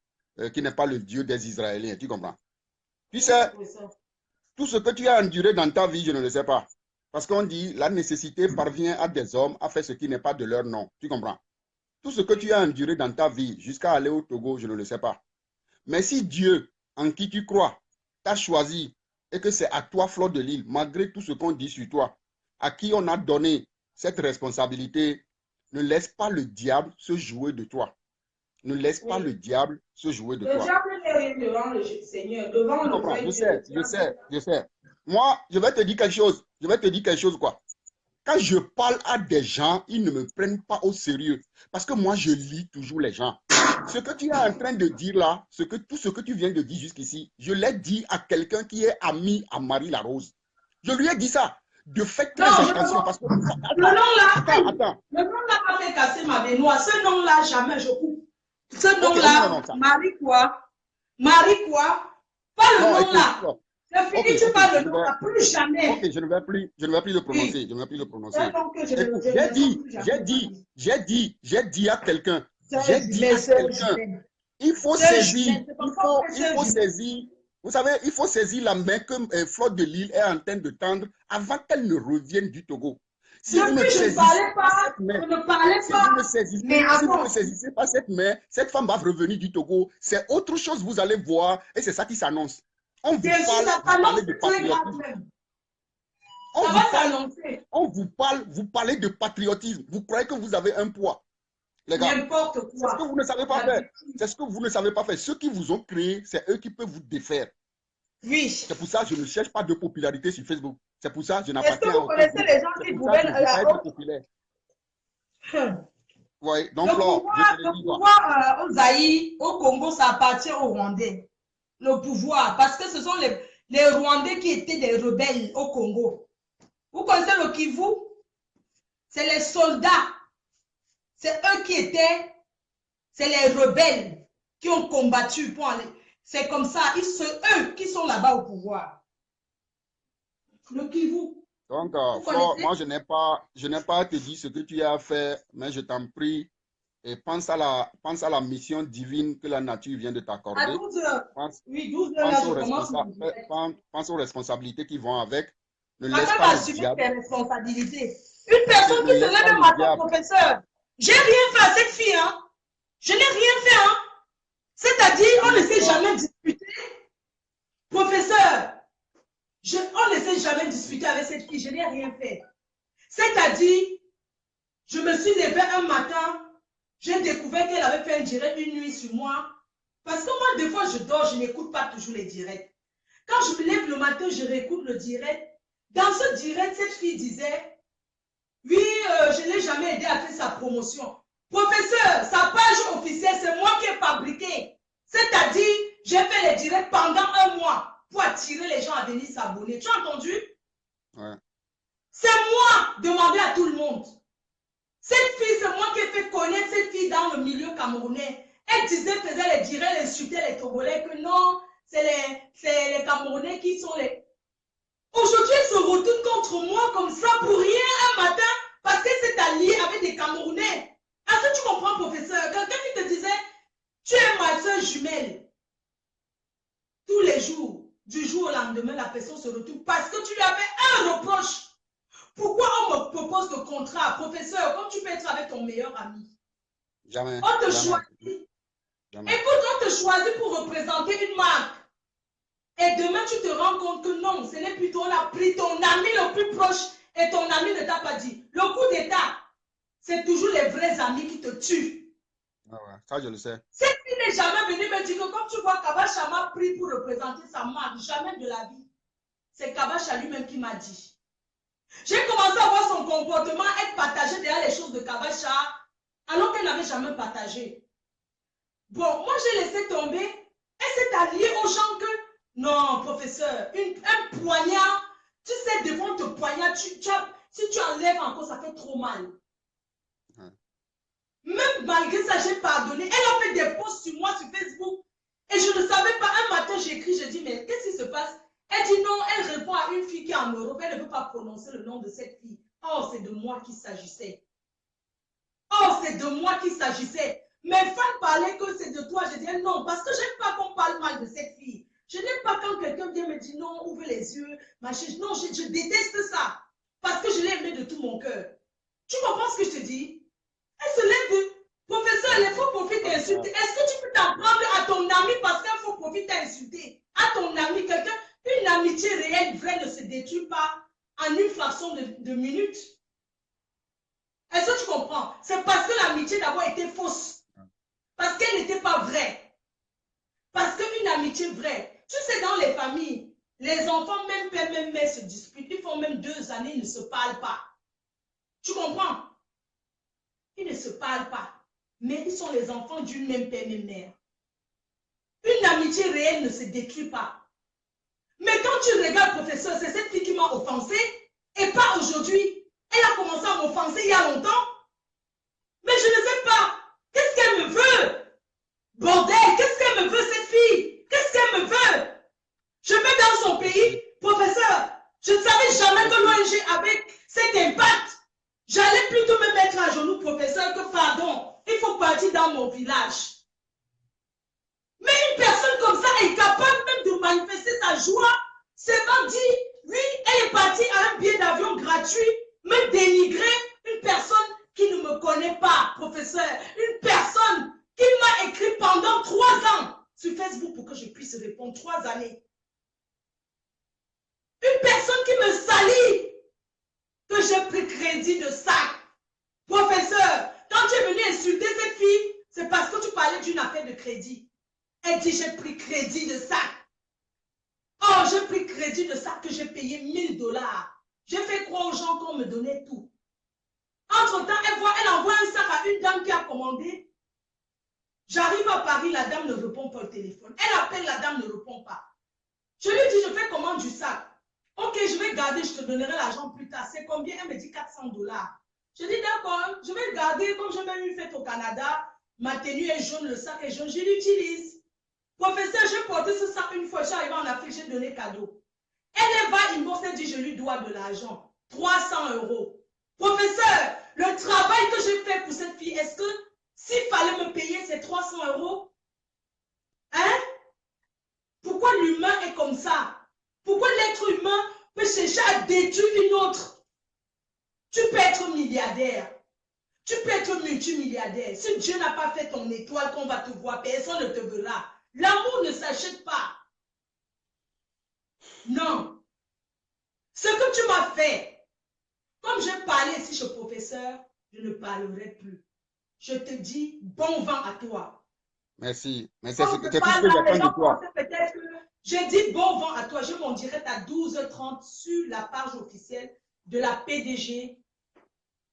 qui n'est pas le Dieu des Israéliens. Tu comprends? Tu sais, tout ce que tu as enduré dans ta vie, je ne le sais pas. Parce qu'on dit, la nécessité parvient à des hommes à faire ce qui n'est pas de leur nom. Tu comprends? Tout ce que tu as enduré dans ta vie jusqu'à aller au Togo, je ne le sais pas. Mais si Dieu, en qui tu crois, t'a choisi et que c'est à toi, Flore de Lille, malgré tout ce qu'on dit sur toi, à qui on a donné cette responsabilité, ne laisse pas le diable se jouer de toi. Ne laisse pas le diable se jouer de toi. Le diable n'est rien devant le Seigneur, devant le vrai Dieu. Je sais. Moi, je vais te dire quelque chose. Quoi. Quand je parle à des gens, ils ne me prennent pas au sérieux. Parce que moi, je lis toujours les gens. Ce que tu es en train de dire là, tout ce que tu viens de dire jusqu'ici, je l'ai dit à quelqu'un qui est ami à Marie Larose. Je lui ai dit ça. De faites très attention. Parce que... Le nom-là, le nom-là m'a fait casser ma baignoire. Ce nom-là, jamais je coupe. Ce nom-là, Marie quoi? Pas le nom-là. Je finis, tu parles le nom-là, plus jamais. Ok, je ne vais plus le prononcer. Je ne vais plus le prononcer. J'ai dit à quelqu'un. Il faut saisir. Vous savez, il faut saisir la main que Flore de Lille est en train de tendre avant qu'elle ne revienne du Togo. Si vous ne saisissez pas cette main, cette femme va revenir du Togo. C'est autre chose, vous allez voir, et c'est ça qui s'annonce. On vous parle de patriotisme. Vous parlez de patriotisme. Vous croyez que vous avez un poids. Les gars, c'est ce que vous ne savez pas faire. C'est ce que vous ne savez pas faire. Ceux qui vous ont créé, c'est eux qui peuvent vous défaire. Oui. C'est pour ça que je ne cherche pas de popularité sur Facebook. C'est pour ça que je n'appartiens à aucun groupe. Est-ce que vous connaissez les gens qui gouvernent être populaire? Oui, donc le pouvoir au Zaïre, au Congo, ça appartient aux Rwandais. Le pouvoir, parce que ce sont les Rwandais qui étaient des rebelles au Congo. Vous connaissez le Kivu? C'est les soldats. C'est eux qui étaient, c'est les rebelles qui ont combattu pour aller. C'est comme ça, c'est eux qui sont là-bas au pouvoir. Le Kivu. Donc, Flore, moi, je n'ai pas à te dire ce que tu as fait, mais je t'en prie, et pense à la mission divine que la nature vient de t'accorder. À 12 heures. Oui, 12 heures, pense aux responsabilités qui vont avec. Ne laisse pas le diable. Responsabilités. Une personne qui se lève le matin, professeur. J'ai rien fait à cette fille, hein. Je n'ai rien fait, hein. C'est-à-dire, on ne s'est jamais disputé. Professeur, on ne s'est jamais disputé avec cette fille, je n'ai rien fait. C'est-à-dire, je me suis levée un matin, j'ai découvert qu'elle avait fait un direct une nuit sur moi. Parce que moi, des fois, je dors, je n'écoute pas toujours les directs. Quand je me lève le matin, je réécoute le direct. Dans ce direct, cette fille disait, oui, je ne l'ai jamais aidé à faire sa promotion. Professeur, sa page officielle, c'est moi qui ai fabriqué. C'est-à-dire, j'ai fait les directs pendant un mois pour attirer les gens à venir s'abonner. Tu as entendu? Ouais. C'est moi, demandez à tout le monde. Cette fille, c'est moi qui ai fait connaître cette fille dans le milieu camerounais. Elle disait, faisait les directs, elle insultait les Togolais, que non, c'est les Camerounais qui sont les... Aujourd'hui, elle se retourne contre moi comme ça pour rien un matin parce qu'elle s'est alliée avec des Camerounais. Est-ce que tu comprends, professeur? Quelqu'un qui te disait, tu es ma soeur jumelle. Tous les jours, du jour au lendemain, la personne se retourne parce que tu lui as fait un reproche. Pourquoi on me propose le contrat, professeur, comme tu peux être avec ton meilleur ami? Jamais. On te choisit. Jamais. Écoute, on te choisit pour représenter une marque. Et demain, tu te rends compte que non, ce n'est plus toi, on a pris ton ami le plus proche et ton ami ne t'a pas dit. Le coup d'État, c'est toujours les vrais amis qui te tuent. Ah ouais, ça, je le sais. Cette fille n'est jamais venue me dire que comme tu vois, Kabacha m'a pris pour représenter sa marque, jamais de la vie. C'est Kabacha lui-même qui m'a dit. J'ai commencé à voir son comportement être partagé derrière les choses de Kabacha, alors qu'elle n'avait jamais partagé. Bon, moi j'ai laissé tomber. Elle s'est alliée aux gens que, non, professeur, un poignard, tu sais, devant te poignard, si tu enlèves encore, ça fait trop mal. Même malgré ça, j'ai pardonné. Elle a fait des posts sur moi sur Facebook. Et je ne savais pas. Un matin, j'écris, je dis, mais qu'est-ce qui se passe? Elle dit non, elle répond à une fille qui est en Europe. Elle ne veut pas prononcer le nom de cette fille. Oh, c'est de moi qu'il s'agissait. Oh, c'est de moi qu'il s'agissait. Mes fans parlaient que c'est de toi. Je disais non, parce que je n'aime pas qu'on parle mal de cette fille. Je n'aime pas quand quelqu'un vient me dire non, ouvre les yeux. Machin. Non, je déteste ça. Parce que je l'ai aimé de tout mon cœur. Tu comprends ce que je te dis? Elle se lève de... Professeur, les faux profits t'insulter. Est-ce que tu peux t'en prendre à ton ami parce qu'un faux profit t'a insulté? À ton ami, quelqu'un, une amitié réelle, vraie ne se détruit pas en une fraction de minutes. Est-ce que tu comprends? C'est parce que l'amitié d'abord était fausse. Parce qu'elle n'était pas vraie. Parce qu'une amitié vraie, tu sais, dans les familles, les enfants, même père, même mère se disputent. Ils font même 2 années, ils ne se parlent pas. Tu comprends? Ils ne se parlent pas. Mais ils sont les enfants d'une même père, même mère. Une amitié réelle ne se détruit pas. Mais quand tu regardes, professeur, c'est cette fille qui m'a offensé et pas aujourd'hui. Elle a commencé à m'offenser il y a longtemps. Mais je ne sais pas. Qu'est-ce qu'elle me veut? Bordel, qu'est-ce qu'elle me veut, cette fille? Qu'est-ce qu'elle me veut? Je vais dans son pays, professeur. Je ne savais jamais que l'ONG avait cet impact. J'allais plutôt me mettre à genoux, professeur, que pardon, il faut partir dans mon village. Mais une personne comme ça est capable même de manifester sa joie. C'est pas dit, oui, elle est partie à un billet d'avion gratuit, me dénigrer une personne qui ne me connaît pas, professeur. Une personne qui m'a écrit pendant 3 ans sur Facebook pour que je puisse répondre. 3 années. Une personne qui me salit, que j'ai pris crédit de ça. Professeur, quand tu es venu insulter cette fille, c'est parce que tu parlais d'une affaire de crédit. Elle dit, j'ai pris crédit de ça. Oh, j'ai pris crédit de ça que j'ai payé 1000 $. J'ai fait croire aux gens qu'on me donnait tout. Entre-temps, elle envoie un sac à une dame qui a commandé. J'arrive à Paris, la dame ne répond pas au téléphone. Elle appelle, la dame ne répond pas. Je lui dis, je fais commande du sac. Ok, je vais garder, je te donnerai l'argent plus tard. C'est combien? Elle me dit 400 $. Je dis, d'accord, je vais garder, comme j'ai même eu fait au Canada. Ma tenue est jaune, le sac est jaune, je l'utilise. Professeur, j'ai porté ce sac une fois, je suis arrivée en Afrique, j'ai donné cadeau. Elle va inbox, elle dit, je lui dois de l'argent. 300 €. Professeur, le travail que j'ai fait pour cette fille, est-ce que s'il fallait me payer ces 300 €, hein? Pourquoi l'humain est comme ça? Pourquoi l'être humain peut chercher à détruire une autre? Tu peux être milliardaire. Tu peux être multimilliardaire. Si Dieu n'a pas fait ton étoile qu'on va te voir, personne ne te verra. L'amour ne s'achète pas. Non. Ce que tu m'as fait, comme je parlais ici chez le professeur, je ne parlerai plus. Je te dis bon vent à toi. Merci. Mais c'est Quand tout je ce que parle j'attends là, les gens de toi. pensaient peut-être que j'ai dit bon vent à toi. Je m'en dirai à 12h30 sur la page officielle de la PDG,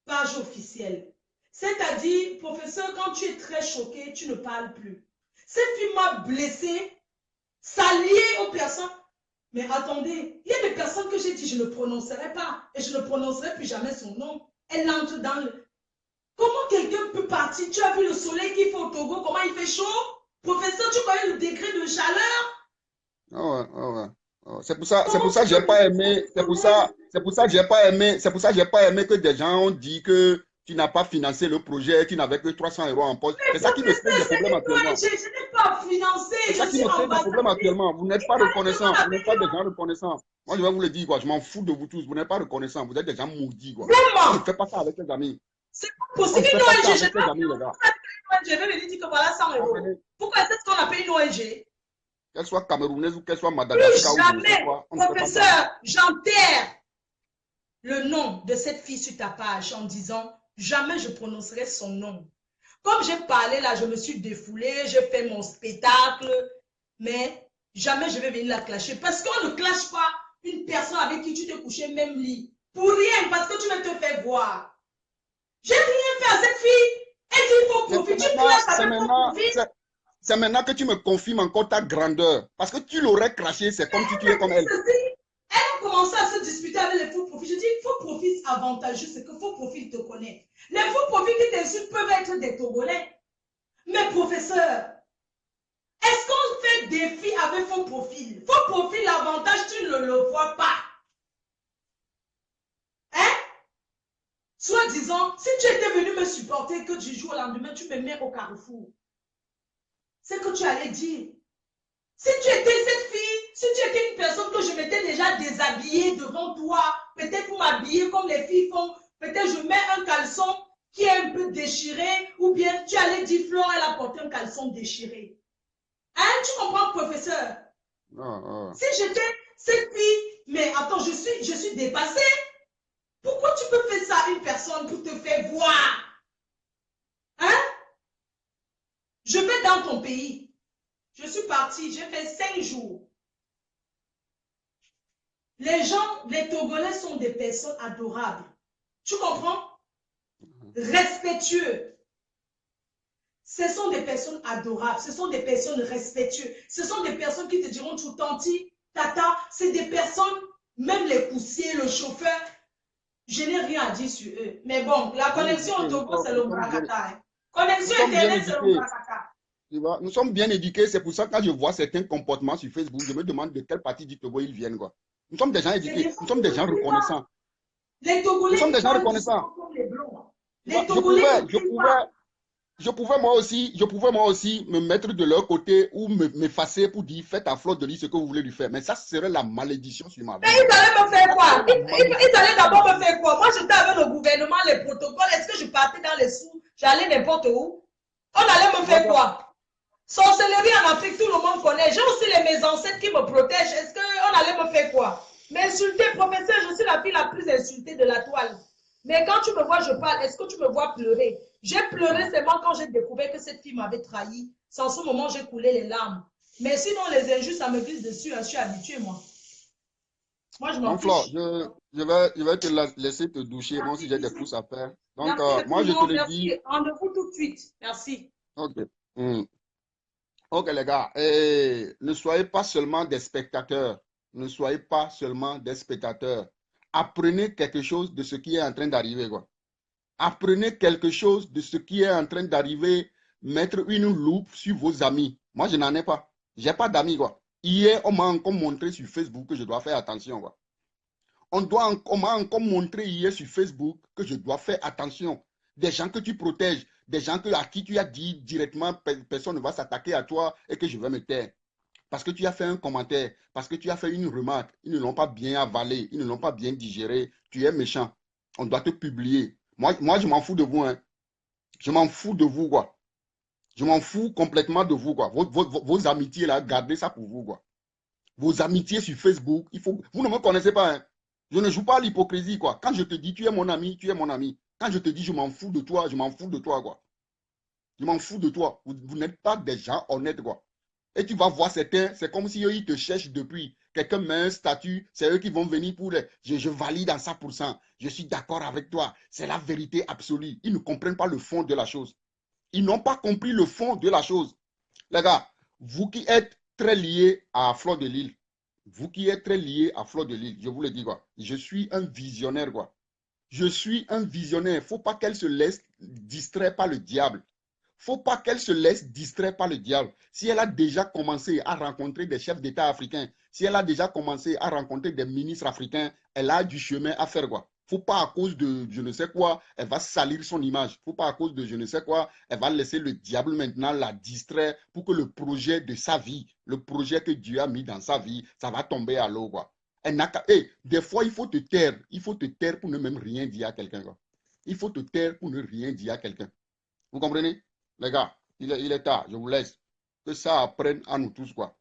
page officielle. C'est-à-dire, professeur, quand tu es très choqué, tu ne parles plus. Cette fille m'a blessé, s'allier aux personnes. Mais attendez, il y a des personnes que j'ai dit, je ne prononcerai pas. Et je ne prononcerai plus jamais son nom. Elle entre dans le... Comment quelqu'un peut partir? Tu as vu le soleil qu'il fait au Togo, comment il fait chaud? Professeur, tu connais le degré de chaleur? Oh, ouais, oh, ouais. Oh, c'est pour ça que j'ai pas aimé, c'est pour ça que j'ai pas aimé, c'est pour ça que j'ai pas aimé que des gens ont dit que tu n'as pas financé le projet, tu n'avais que 300 € en poche. C'est ça qui me crée des problèmes actuellement. Je n'ai pas financé, C'est ça qui me crée des problèmes actuellement. Vous n'êtes pas reconnaissants, vous n'êtes pas des gens reconnaissants. Moi, je vais vous le dire, quoi. Je m'en fous de vous tous. Vous n'êtes pas reconnaissants, vous êtes des gens maudits, quoi. On ne fait pas ça avec les amis. C'est pas possible. On ne fait pas ça avec les amis, les gars. Je vais venir dire que voilà 100 €. Pourquoi est-ce qu'on appelle une ONG? Qu'elle soit camerounaise ou qu'elle soit Plus Madagascar ou je ne sais jamais, quoi, on ne fait pas ça. professeur, j'enterre le nom de cette fille sur ta page en disant jamais je prononcerai son nom. Comme j'ai parlé là, je me suis défoulée, j'ai fait mon spectacle, mais jamais je vais venir la clasher. Parce qu'on ne clash pas une personne avec qui tu t'es couché même lit. Pour rien, parce que tu veux te faire voir. J'ai rien fait à cette fille. Elle dit il faut profiter. Tu clashes avec ton profil. C'est maintenant que tu me confirmes encore ta grandeur. Parce que tu l'aurais craché, c'est comme si tu es comme elle. Elle a commencé à se disputer avec les faux profils. Je dis, faux profil avantageux, c'est que faux profil te connaît. Les faux profils qui t'insultent peuvent être des Togolais. Mais professeur, est-ce qu'on fait des filles avec faux profil? Faux profil, l'avantage, tu ne le vois pas. Hein? Soit disant, si tu étais venu me supporter que du jour au lendemain, tu me mets au carrefour. C'est que tu allais dire. Si tu étais cette fille, si tu étais une personne que je m'étais déjà déshabillée devant toi, peut-être pour m'habiller comme les filles font, peut-être je mets un caleçon qui est un peu déchiré, ou bien tu allais dire Flore, elle a porté un caleçon déchiré. Hein, tu comprends, professeur? Si j'étais cette fille, mais attends, je suis dépassée. Pourquoi tu peux faire ça à une personne pour te faire voir? Hein? Je vais dans ton pays. Je suis partie, j'ai fait 5 jours. Les gens, les Togolais sont des personnes adorables. Tu comprends? Respectueux. Ce sont des personnes adorables. Ce sont des personnes respectueuses. Ce sont des personnes qui te diront tout tanti, tata. C'est des personnes, même les poussiers, le chauffeur. Je n'ai rien à dire sur eux. Mais bon, la connexion au Togo, c'est le Brakata. Connexion Internet, c'est le Brakata. Nous sommes bien éduqués, c'est pour ça que quand je vois certains comportements sur Facebook, je me demande de quelle partie du Togo ils viennent. Quoi. Nous sommes des gens éduqués, nous sommes des gens reconnaissants. Les Togolais, nous sommes des gens reconnaissants. Comme les Blancs. Les Togolais, je pouvais moi aussi me mettre de leur côté ou m'effacer pour dire faites à Flore de Lys ce que vous voulez lui faire. Mais ça serait la malédiction sur ma vie. Mais ils allaient me faire quoi? Ils allaient d'abord me faire quoi? Moi, j'étais avec le gouvernement, les protocoles. Est-ce que je partais dans les sous? J'allais n'importe où. On allait me faire quoi? Sorcellerie en Afrique, tout le monde connaît. J'ai aussi mes ancêtres qui me protègent. Est-ce qu'on allait me faire quoi? M'insulter, professeur, je suis la fille la plus insultée de la toile. Mais quand tu me vois, je parle, est-ce que tu me vois pleurer? J'ai pleuré seulement quand j'ai découvert que cette fille m'avait trahi. C'est en ce moment j'ai coulé les larmes. Mais sinon, les injustes, ça me glisse dessus. Je suis habituée, moi. Moi, je m'en fiche. Je vais te laisser te doucher. Moi aussi, j'ai des courses à faire. Donc, moi, je te le dis. Rendez-vous tout de suite. Merci. Ok. Ok, les gars. Ne soyez pas seulement des spectateurs. Ne soyez pas seulement des spectateurs. Apprenez quelque chose de ce qui est en train d'arriver, quoi. Apprenez quelque chose de ce qui est en train d'arriver. Mettre une loupe sur vos amis. Moi, je n'en ai pas. Je n'ai pas d'amis, quoi. Hier, on m'a encore montré sur Facebook que je dois faire attention, quoi. On m'a encore montré hier sur Facebook que je dois faire attention. Des gens que tu protèges, des gens à qui tu as dit directement, personne ne va s'attaquer à toi et que je vais me taire. Parce que tu as fait un commentaire, parce que tu as fait une remarque, ils ne l'ont pas bien avalé, ils ne l'ont pas bien digéré, tu es méchant. On doit te publier. Moi je m'en fous de vous. Hein. Je m'en fous de vous, quoi. Je m'en fous complètement de vous, quoi. Vos amitiés, là, gardez ça pour vous, quoi. Vos amitiés sur Facebook, vous ne me connaissez pas, hein. Je ne joue pas à l'hypocrisie, quoi. Quand je te dis, tu es mon ami, tu es mon ami. Quand je te dis, je m'en fous de toi, je m'en fous de toi, quoi. Je m'en fous de toi. Vous n'êtes pas des gens honnêtes, quoi. Et tu vas voir certains, c'est comme si eux, ils te cherchent depuis. Quelqu'un met un statut, c'est eux qui vont venir pour les... Je valide à 100%. Je suis d'accord avec toi. C'est la vérité absolue. Ils ne comprennent pas le fond de la chose. Ils n'ont pas compris le fond de la chose. Les gars, vous qui êtes très liés à Flore de Lys, vous qui êtes très liés à Flore de Lys, je vous le dis, quoi. Je suis un visionnaire, quoi. Je suis un visionnaire. Il ne faut pas qu'elle se laisse distraire par le diable. Il ne faut pas qu'elle se laisse distraire par le diable. Si elle a déjà commencé à rencontrer des chefs d'État africains, si elle a déjà commencé à rencontrer des ministres africains, elle a du chemin à faire, quoi. Il ne faut pas à cause de je ne sais quoi, elle va salir son image. Il ne faut pas à cause de je ne sais quoi, elle va laisser le diable maintenant la distraire pour que le projet de sa vie, le projet que Dieu a mis dans sa vie, ça va tomber à l'eau, quoi. Des fois, il faut te taire. Il faut te taire pour ne même rien dire à quelqu'un, quoi. Il faut te taire pour ne rien dire à quelqu'un. Vous comprenez? Les gars, il est tard, je vous laisse. Que ça apprenne à nous tous, quoi.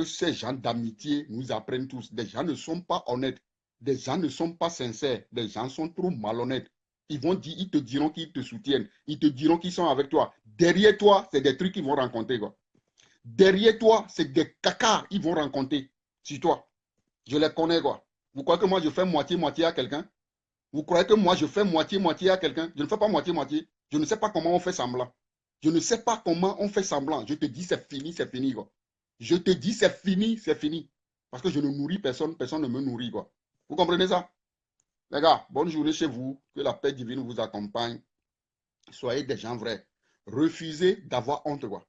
que ces gens d'amitié nous apprennent tous. Des gens ne sont pas honnêtes. Des gens ne sont pas sincères. Des gens sont trop malhonnêtes. Ils te diront qu'ils te soutiennent. Ils te diront qu'ils sont avec toi. Derrière toi, c'est des trucs qu'ils vont rencontrer, quoi. Derrière toi, c'est des cacas qu'ils vont rencontrer sur toi. Je les connais, quoi. Vous croyez que moi, je fais moitié-moitié à quelqu'un? Vous croyez que moi, je fais moitié-moitié à quelqu'un? Je ne fais pas moitié-moitié. Je ne sais pas comment on fait semblant. Je ne sais pas comment on fait semblant. Je te dis, c'est fini, quoi. Je te dis, c'est fini, c'est fini. Parce que je ne nourris personne, personne ne me nourrit, quoi. Vous comprenez ça? Les gars, bonne journée chez vous. Que la paix divine vous accompagne. Soyez des gens vrais. Refusez d'avoir honte, quoi.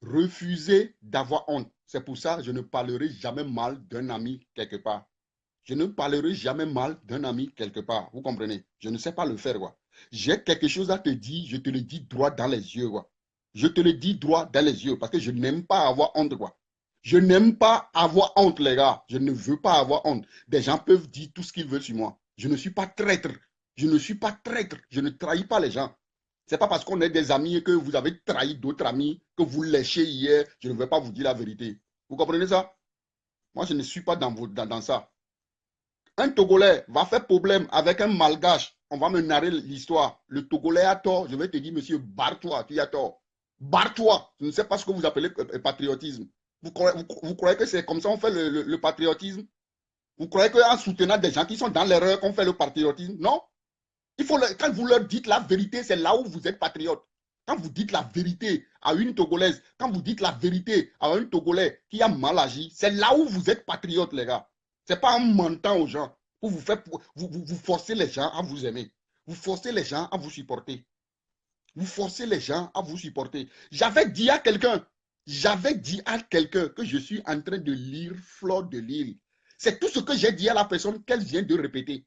Refusez d'avoir honte. C'est pour ça que je ne parlerai jamais mal d'un ami quelque part. Je ne parlerai jamais mal d'un ami quelque part. Vous comprenez? Je ne sais pas le faire, quoi. J'ai quelque chose à te dire, je te le dis droit dans les yeux, quoi. Je te le dis droit dans les yeux parce que je n'aime pas avoir honte, quoi. Je n'aime pas avoir honte, les gars. Je ne veux pas avoir honte. Des gens peuvent dire tout ce qu'ils veulent sur moi. Je ne suis pas traître. Je ne suis pas traître. Je ne trahis pas les gens. Ce n'est pas parce qu'on est des amis et que vous avez trahi d'autres amis que vous léchez hier. Je ne vais pas vous dire la vérité. Vous comprenez ça? Moi, je ne suis pas dans ça. Un Togolais va faire problème avec un Malgache. On va me narrer l'histoire. Le Togolais a tort. Je vais te dire, monsieur, barre-toi, tu as tort. Barre-toi. Je ne sais pas ce que vous appelez patriotisme. Vous croyez que c'est comme ça qu'on fait le patriotisme? Vous croyez qu'en soutenant des gens qui sont dans l'erreur qu'on fait le patriotisme? Non. Quand vous leur dites la vérité, c'est là où vous êtes patriote. Quand vous dites la vérité à une Togolaise, quand vous dites la vérité à un Togolais qui a mal agi, c'est là où vous êtes patriote, les gars. Ce n'est pas en mentant aux gens pour vous forcer les gens à vous aimer. Vous forcez les gens à vous supporter. Vous forcez les gens à vous supporter. J'avais dit à quelqu'un que je suis en train de lire Fleur de Lille. C'est tout ce que j'ai dit à la personne qu'elle vient de répéter.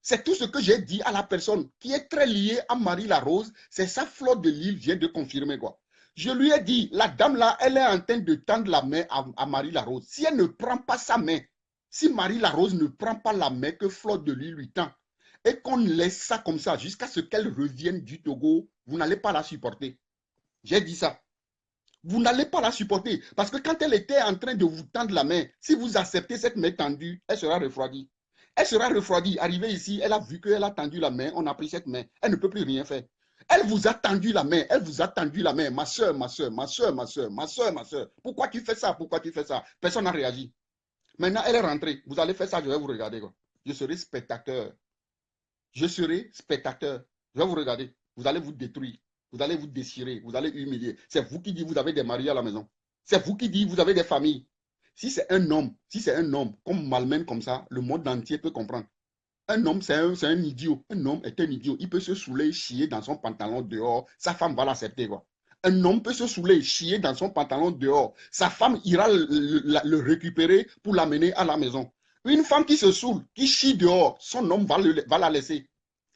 C'est tout ce que j'ai dit à la personne qui est très liée à Marie Larose. C'est ça, Fleur de Lille vient de confirmer, quoi. Je lui ai dit, la dame là, elle est en train de tendre la main à Marie Larose. Si elle ne prend pas sa main, si Marie Larose ne prend pas la main que Fleur de Lille lui tend, et qu'on laisse ça comme ça jusqu'à ce qu'elle revienne du Togo, vous n'allez pas la supporter. J'ai dit ça. Vous n'allez pas la supporter. Parce que quand elle était en train de vous tendre la main, si vous acceptez cette main tendue, elle sera refroidie. Elle sera refroidie. Arrivée ici, elle a vu qu'elle a tendu la main, on a pris cette main. Elle ne peut plus rien faire. Elle vous a tendu la main, elle vous a tendu la main. Ma soeur, ma soeur, ma soeur, ma soeur, ma soeur, ma soeur. Pourquoi tu fais ça? Pourquoi tu fais ça? Personne n'a réagi. Maintenant, elle est rentrée. Vous allez faire ça, je vais vous regarder, quoi. Je serai spectateur. Je serai spectateur. Je vais vous regarder. Vous allez vous détruire. Vous allez vous déchirer. Vous allez humilier. C'est vous qui dites que vous avez des maris à la maison. C'est vous qui dites que vous avez des familles. Si c'est un homme comme malmène comme ça, le monde entier peut comprendre. Un homme, c'est un idiot. Un homme est un idiot. Il peut se saouler, chier dans son pantalon dehors. Sa femme va l'accepter, quoi. Un homme peut se saouler, chier dans son pantalon dehors. Sa femme ira le récupérer pour l'amener à la maison. Une femme qui se saoule, qui chie dehors, son homme va la laisser.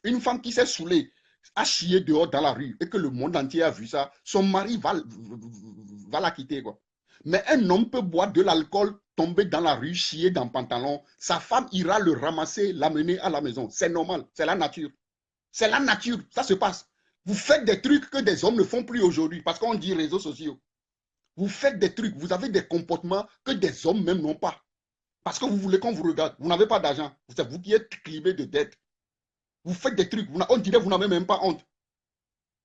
Une femme qui s'est saoulée, a chié dehors dans la rue et que le monde entier a vu ça, son mari va la quitter, quoi. Mais un homme peut boire de l'alcool, tomber dans la rue, chier dans le pantalon. Sa femme ira le ramasser, l'amener à la maison. C'est normal, c'est la nature. C'est la nature, ça se passe. Vous faites des trucs que des hommes ne font plus aujourd'hui parce qu'on dit réseaux sociaux. Vous faites des trucs, vous avez des comportements que des hommes même n'ont pas. Parce que vous voulez qu'on vous regarde. Vous n'avez pas d'argent. C'est vous qui êtes clivé de dettes. Vous faites des trucs, on dirait que vous n'avez même pas honte.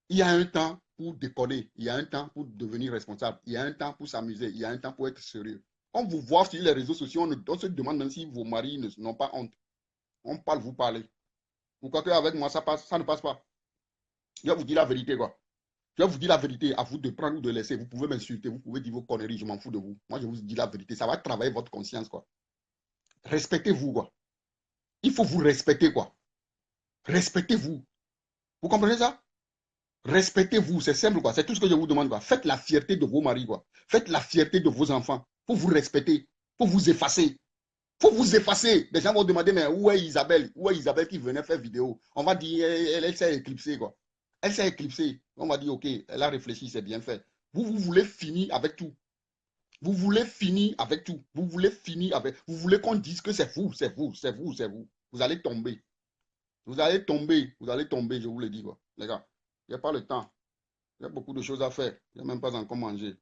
Il y a un temps pour décoller, il y a un temps pour devenir responsable, il y a un temps pour s'amuser, il y a un temps pour être sérieux. On vous voit sur les réseaux sociaux, on se demande même si vos maris n'ont pas honte. On parle, vous parlez. Vous croyez qu'avec moi, ça ne passe pas. Je vais vous dire la vérité, quoi. Je vais vous dire la vérité, à vous de prendre ou de laisser. Vous pouvez m'insulter, vous pouvez dire vos conneries, je m'en fous de vous. Moi, je vous dis la vérité, ça va travailler votre conscience, quoi. Respectez-vous, quoi. Il faut vous respecter, quoi. Respectez-vous. Vous comprenez ça? Respectez-vous, c'est simple, quoi. C'est tout ce que je vous demande, quoi. Faites la fierté de vos maris, quoi. Faites la fierté de vos enfants. Faut vous respecter. Faut vous effacer. Faut vous effacer. Les gens vont demander, mais où est Isabelle? Où est Isabelle qui venait faire vidéo? On va dire, elle s'est éclipsée, quoi. Elle s'est éclipsée. On va dire, ok, elle a réfléchi, c'est bien fait. Vous voulez finir avec tout. Vous voulez finir avec tout. Vous voulez finir avec. Vous voulez qu'on dise que c'est vous, c'est vous, c'est vous, c'est vous. Vous allez tomber. Vous allez tomber. Vous allez tomber, je vous le dis, quoi. Les gars, il n'y a pas le temps. Il y a beaucoup de choses à faire. Il n'y a même pas encore mangé.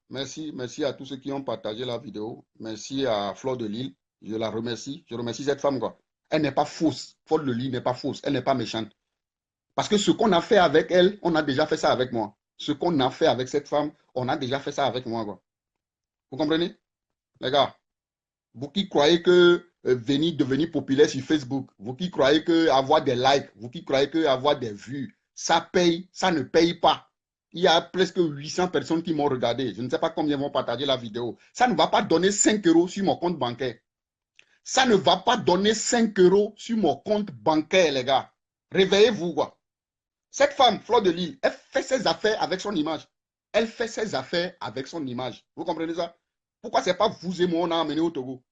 Merci, merci à tous ceux qui ont partagé la vidéo. Merci à Fleur de Lille. Je la remercie. Je remercie cette femme, quoi. Elle n'est pas fausse. Fleur de Lille n'est pas fausse. Elle n'est pas méchante. Parce que ce qu'on a fait avec elle, on a déjà fait ça avec moi. Ce qu'on a fait avec cette femme, on a déjà fait ça avec moi, quoi. Vous comprenez? Les gars, vous qui croyez que devenir populaire sur Facebook, vous qui croyez que avoir des likes, vous qui croyez que avoir des vues, ça paye, ça ne paye pas. Il y a presque 800 personnes qui m'ont regardé. Je ne sais pas combien vont partager la vidéo. Ça ne va pas donner 5 euros sur mon compte bancaire. Ça ne va pas donner 5 euros sur mon compte bancaire, les gars. Réveillez-vous, quoi. Cette femme, Fleur de Lille, elle fait ses affaires avec son image. Elle fait ses affaires avec son image. Vous comprenez ça? Pourquoi ce n'est pas vous et moi on a amené au Togo?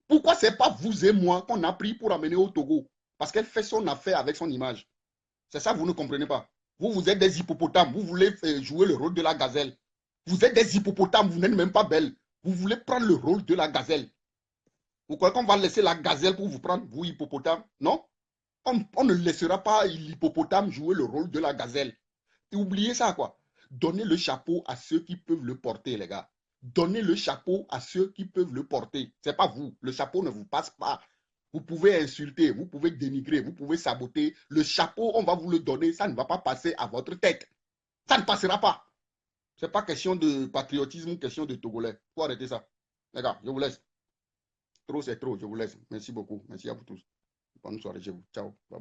Pourquoi ce n'est pas vous et moi qu'on a pris pour amener au Togo? Parce qu'elle fait son affaire avec son image. C'est ça, vous ne comprenez pas. Vous, vous êtes des hippopotames. Vous voulez jouer le rôle de la gazelle. Vous êtes des hippopotames. Vous n'êtes même pas belle. Vous voulez prendre le rôle de la gazelle. Vous croyez qu'on va laisser la gazelle pour vous prendre, vous, hippopotame? Non? On ne laissera pas l'hippopotame jouer le rôle de la gazelle. Et oubliez ça, quoi. Donnez le chapeau à ceux qui peuvent le porter, les gars. Donnez le chapeau à ceux qui peuvent le porter. Ce n'est pas vous. Le chapeau ne vous passe pas. Vous pouvez insulter, vous pouvez dénigrer, vous pouvez saboter. Le chapeau, on va vous le donner, ça ne va pas passer à votre tête. Ça ne passera pas. Ce n'est pas question de patriotisme ou question de Togolais. Il faut arrêter ça. Les gars, je vous laisse. Trop, c'est trop. Je vous laisse. Merci beaucoup. Merci à vous tous. Bonne soirée chez vous. Ciao. Bye.